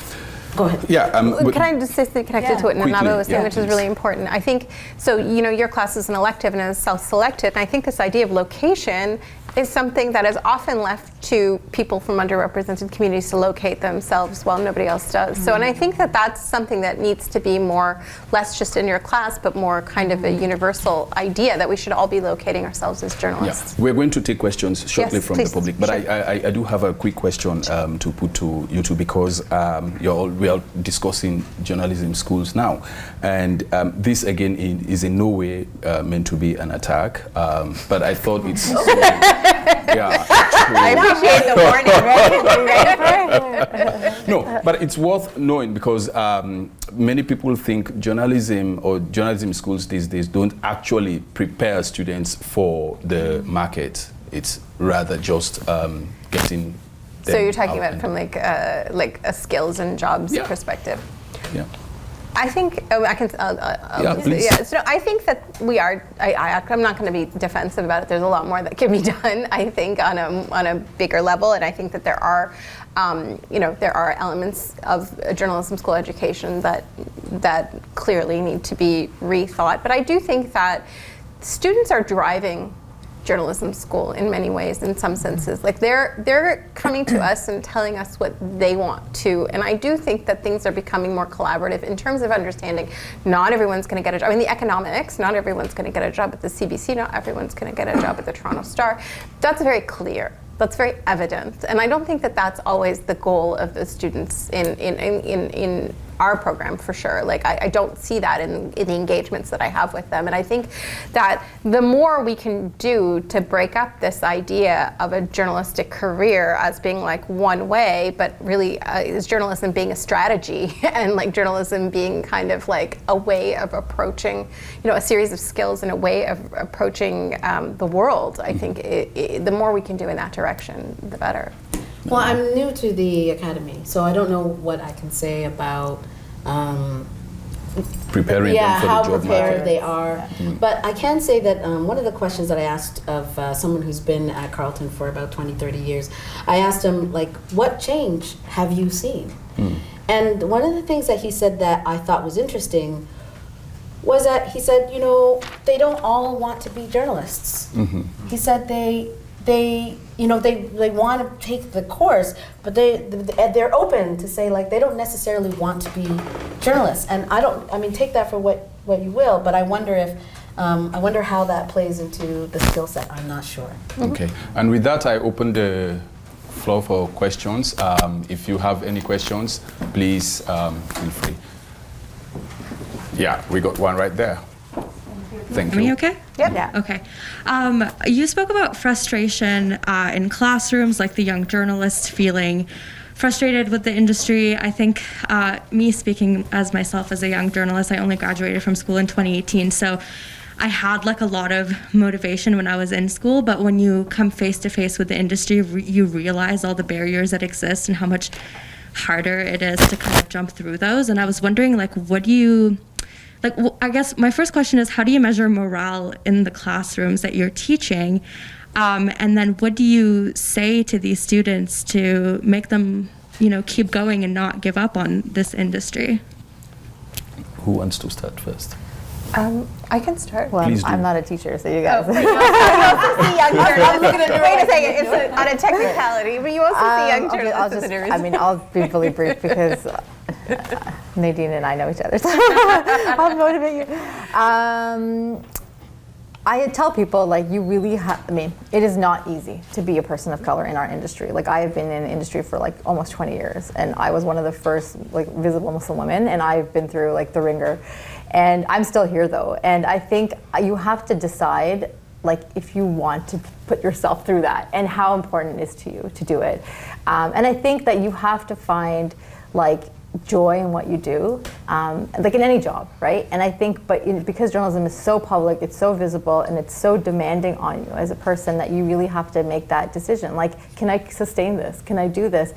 Go ahead. Yeah. Can I just say something connected to what Nana was saying, which is please. really important? I think, so, your class is an elective and is self-selected, and I think this idea of location is something that is often left to people from underrepresented communities to locate themselves while nobody else does. So, and I think that that's something that needs to be less just in your class, but more kind of a universal idea that we should all be locating ourselves as journalists. Yeah. We're going to take questions shortly Yes, from please. the public, but Sure. I do have a quick question to put to you two, because we are discussing journalism schools now, and this again is in no way meant to be an attack, but I thought it's yeah. I appreciate the warning. No, but it's worth knowing, because many people think journalism or journalism schools these days don't actually prepare students for the market. It's rather just getting them So you're talking out about from like a skills and jobs perspective. Yeah. I think I can. Please. Yeah. So I think that we are. I'm not going to be defensive about it. There's a lot more that can be done. I think on a bigger level, and I think that there are, there are elements of a journalism school education that clearly need to be rethought. But I do think that students are driving journalism school in many ways, in some senses. Like they're coming to us and telling us what they want to, and I do think that things are becoming more collaborative in terms of understanding not everyone's going to get a job. I mean, the economics, not everyone's going to get a job at the CBC, not everyone's going to get a job at the Toronto Star. That's very clear. That's very evident, and I don't think that that's always the goal of the students in our program for sure. Like I don't see that in the engagements that I have with them. And I think that the more we can do to break up this idea of a journalistic career as being like one way, but really is journalism being a strategy and like journalism being kind of like a way of approaching, a series of skills and a way of approaching the world. I think the more we can do in that direction, the better. Well, I'm new to the academy, so I don't know what I can say about preparing them for how the job prepared market. they are. But I can say that one of the questions that I asked of someone who's been at Carleton for about 20, 30 years, I asked him, like, what change have you seen? And one of the things that he said that I thought was interesting was that he said, they don't all want to be journalists. He said they want to take the course, but they're open to say, like, they don't necessarily want to be journalists. And take that for what you will, but I wonder how that plays into the skill set. I'm not sure. Okay, and with that, I open the floor for questions. If you have any questions, please feel free. Yeah, we got one right there. Thank you. Are we okay? Yep. Yeah. Okay. You spoke about frustration in classrooms, like the young journalists feeling frustrated with the industry. I think me speaking as myself as a young journalist, I only graduated from school in 2018, so I had like a lot of motivation when I was in school, but when you come face to face with the industry, you realize all the barriers that exist and how much harder it is to kind of jump through those. And I was wondering, like, I guess my first question is, how do you measure morale in the classrooms that you're teaching? And then what do you say to these students to make them, keep going and not give up on this industry? Who wants to start first? I can start. Well, Please do. I'm not a teacher, so you guys. You also see young journalists. Wait a second, it's on a technicality, but you also see young journalists in the newsroom. I'll be really brief because Nadine and I know each other, so I'll motivate you. I tell people, like, you really have, it is not easy to be a person of color in our industry. Like, I have been in the industry for like almost 20 years, and I was one of the first like visible Muslim women, and I've been through like the ringer. And I'm still here though, and I think you have to decide, like, if you want to put yourself through that and how important it is to you to do it. And I think that you have to find like joy in what you do, like in any job, right? And I think, because journalism is so public, it's so visible, and it's so demanding on you as a person, that you really have to make that decision. Like, can I sustain this? Can I do this?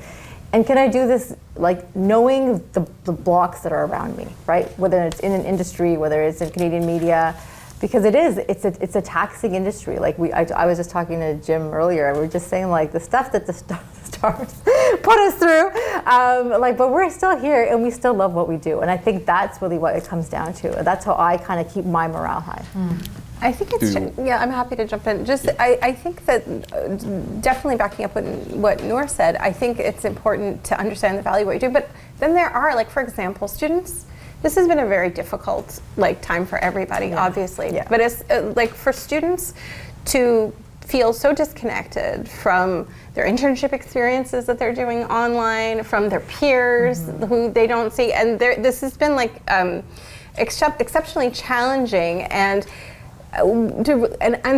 And can I do this, like, knowing the blocks that are around me, right? Whether it's in an industry, whether it's in Canadian media, because it's a taxing industry. Like, I was just talking to Jim earlier, and we were just saying, like, the stuff that the stars put us through, but we're still here, and we still love what we do. And I think that's really what it comes down to. That's how I kind of keep my morale high. I think I'm happy to jump in. I think that definitely backing up what Noor said, I think it's important to understand the value of what you do. But then there are, like, for example, students. This has been a very difficult time for everybody, obviously. Yeah. But it's for students to feel so disconnected from their internship experiences that they're doing online, from their peers who they don't see, and this has been exceptionally challenging. And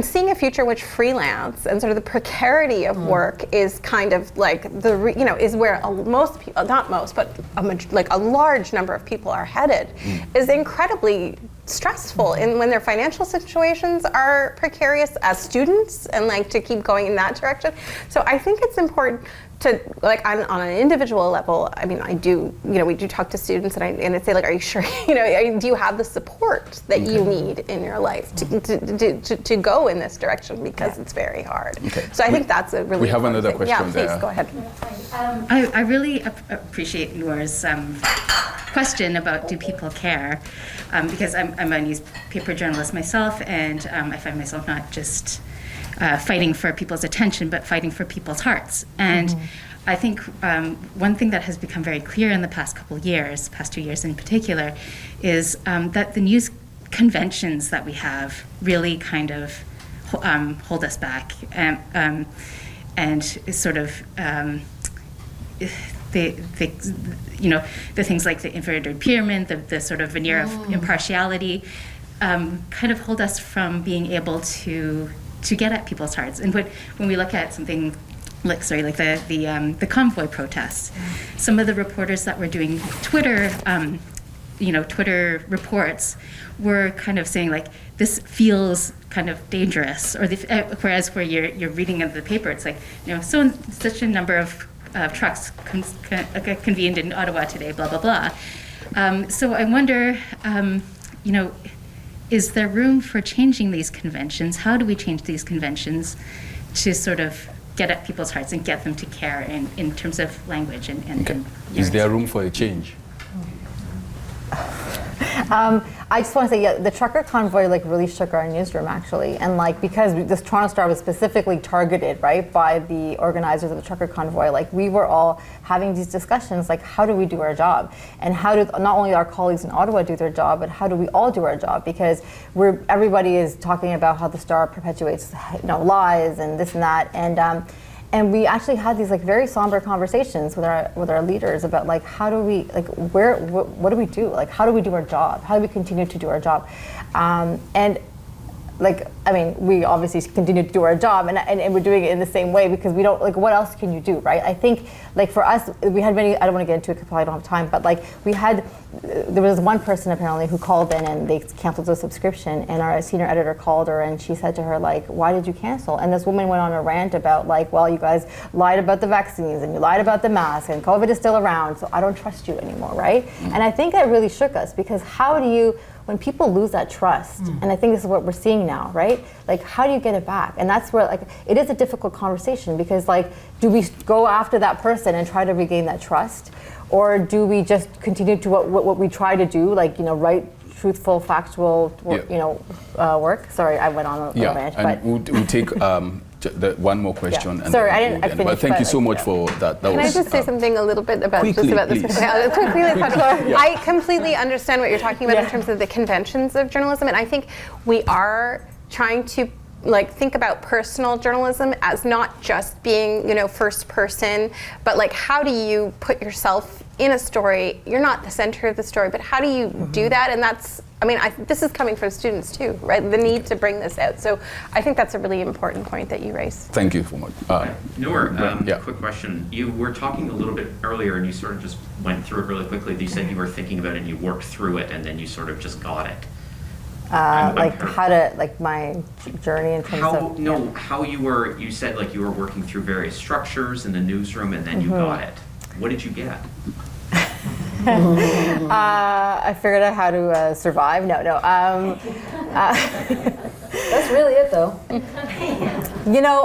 seeing a future in which freelance and sort of the precarity of work is kind of like is where most people, not most, but a large number of people are headed, is incredibly stressful when their financial situations are precarious as students, and to keep going in that direction. So I think it's important to, on an individual level, I do, we do talk to students, and I say, are you sure, do you have the support that you need in your life to go in this direction, because it's very hard. Okay. So I think that's a really We have another thing. question there. Yeah, please, go ahead. I really appreciate Noor's question about do people care, because I'm a newspaper journalist myself, and I find myself not just fighting for people's attention, but fighting for people's hearts. And I think one thing that has become very clear in the past couple years, past 2 years in particular, is that the news conventions that we have really kind of hold us back, and sort of the things like the inverted pyramid, the sort of veneer of impartiality, kind of hold us from being able to get at people's hearts. And when we look at something like the convoy protests, some of the reporters that were doing Twitter reports were kind of saying like, this feels kind of dangerous, or whereas where you're reading in the paper, it's like, such a number of trucks convened in Ottawa today, blah blah blah. So I wonder, is there room for changing these conventions? How do we change these conventions to sort of get at people's hearts and get them to care in terms of language and Is there room for a change? I just want to say, yeah, the trucker convoy like really shook our newsroom actually, and like because this Toronto Star was specifically targeted, right, by the organizers of the trucker convoy. Like we were all having these discussions, like how do we do our job, and how do not only our colleagues in Ottawa do their job, but how do we all do our job? Because everybody is talking about how the Star perpetuates, lies and this and that, and we actually had these like very somber conversations with our leaders about like how do we what do we do, like how do we do our job, how do we continue to do our job, and like I mean we obviously continue to do our job and we're doing it in the same way because we don't, like what else can you do, right? I think like for us we had many, I don't want to get into it because I don't have time, but like there was one person apparently who called in and they canceled the subscription, and our senior editor called her and she said to her like, why did you cancel? And this woman went on a rant about like, well, you guys lied about the vaccines and you lied about the mask and COVID is still around, so I don't trust you anymore, right? And I think that really shook us, because how do you, when people lose that trust, and I think this is what we're seeing now, right? Like, how do you get it back? And that's where, like, it is a difficult conversation, because, like, do we go after that person and try to regain that trust? Or do we just continue to what we try to do, like, write truthful, factual, work? Sorry, I went on a rant. And but we'll take one more question. Yeah. And sorry, then I didn't finish. But thank you so much for that. Can I just say something a little bit about quickly, this? please. Quickly, Yeah. I completely understand what you're talking about in terms of the conventions of journalism, and I think we are trying to like think about personal journalism as not just being first person, but like how do you put yourself in a story? You're not the center of the story, but how do you do that? And that's, I mean, this is coming from students too, right? The need to bring this out. So I think that's a really important point that you raised. Thank you so much. Noor, quick question. You were talking a little bit earlier and you sort of just went through it really quickly. You said you were thinking about it and you worked through it and then you sort of just got it. How to, like my journey in terms of... How you said like you were working through various structures in the newsroom and then you got it. What did you get? I figured out how to survive. That's really it, though.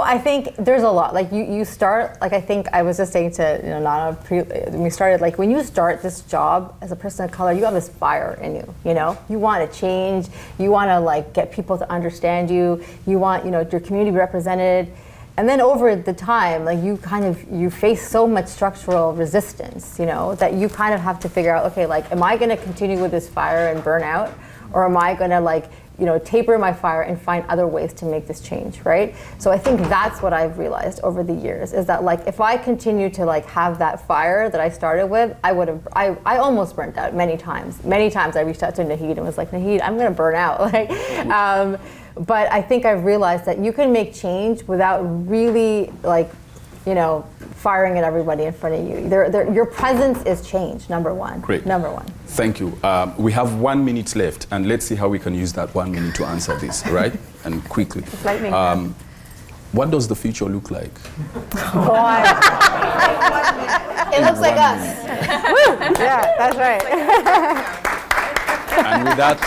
I think there's a lot. Like you start. Like I think I was just saying to Nana when we started. Like when you start this job as a person of color, you have this fire in you. You want to change. You want to like get people to understand you. You want your community represented. And then over the time, like you face so much structural resistance, that you kind of have to figure out, okay, like, am I going to continue with this fire and burn out, or am I going to taper my fire and find other ways to make this change, right? So I think that's what I've realized over the years, is that like if I continue to like have that fire that I started with, I almost burnt out many times. Many times I reached out to Naheed and was like, Naheed, I'm going to burn out, but I think I've realized that you can make change without really firing at everybody in front of you. Your presence is change, number one. Great. Number one. Thank you. We have 1 minute left, and let's see how we can use that 1 minute to answer this, right? And quickly. What does the future look like? God. It looks like us. Woo! Yeah, that's right. And with that...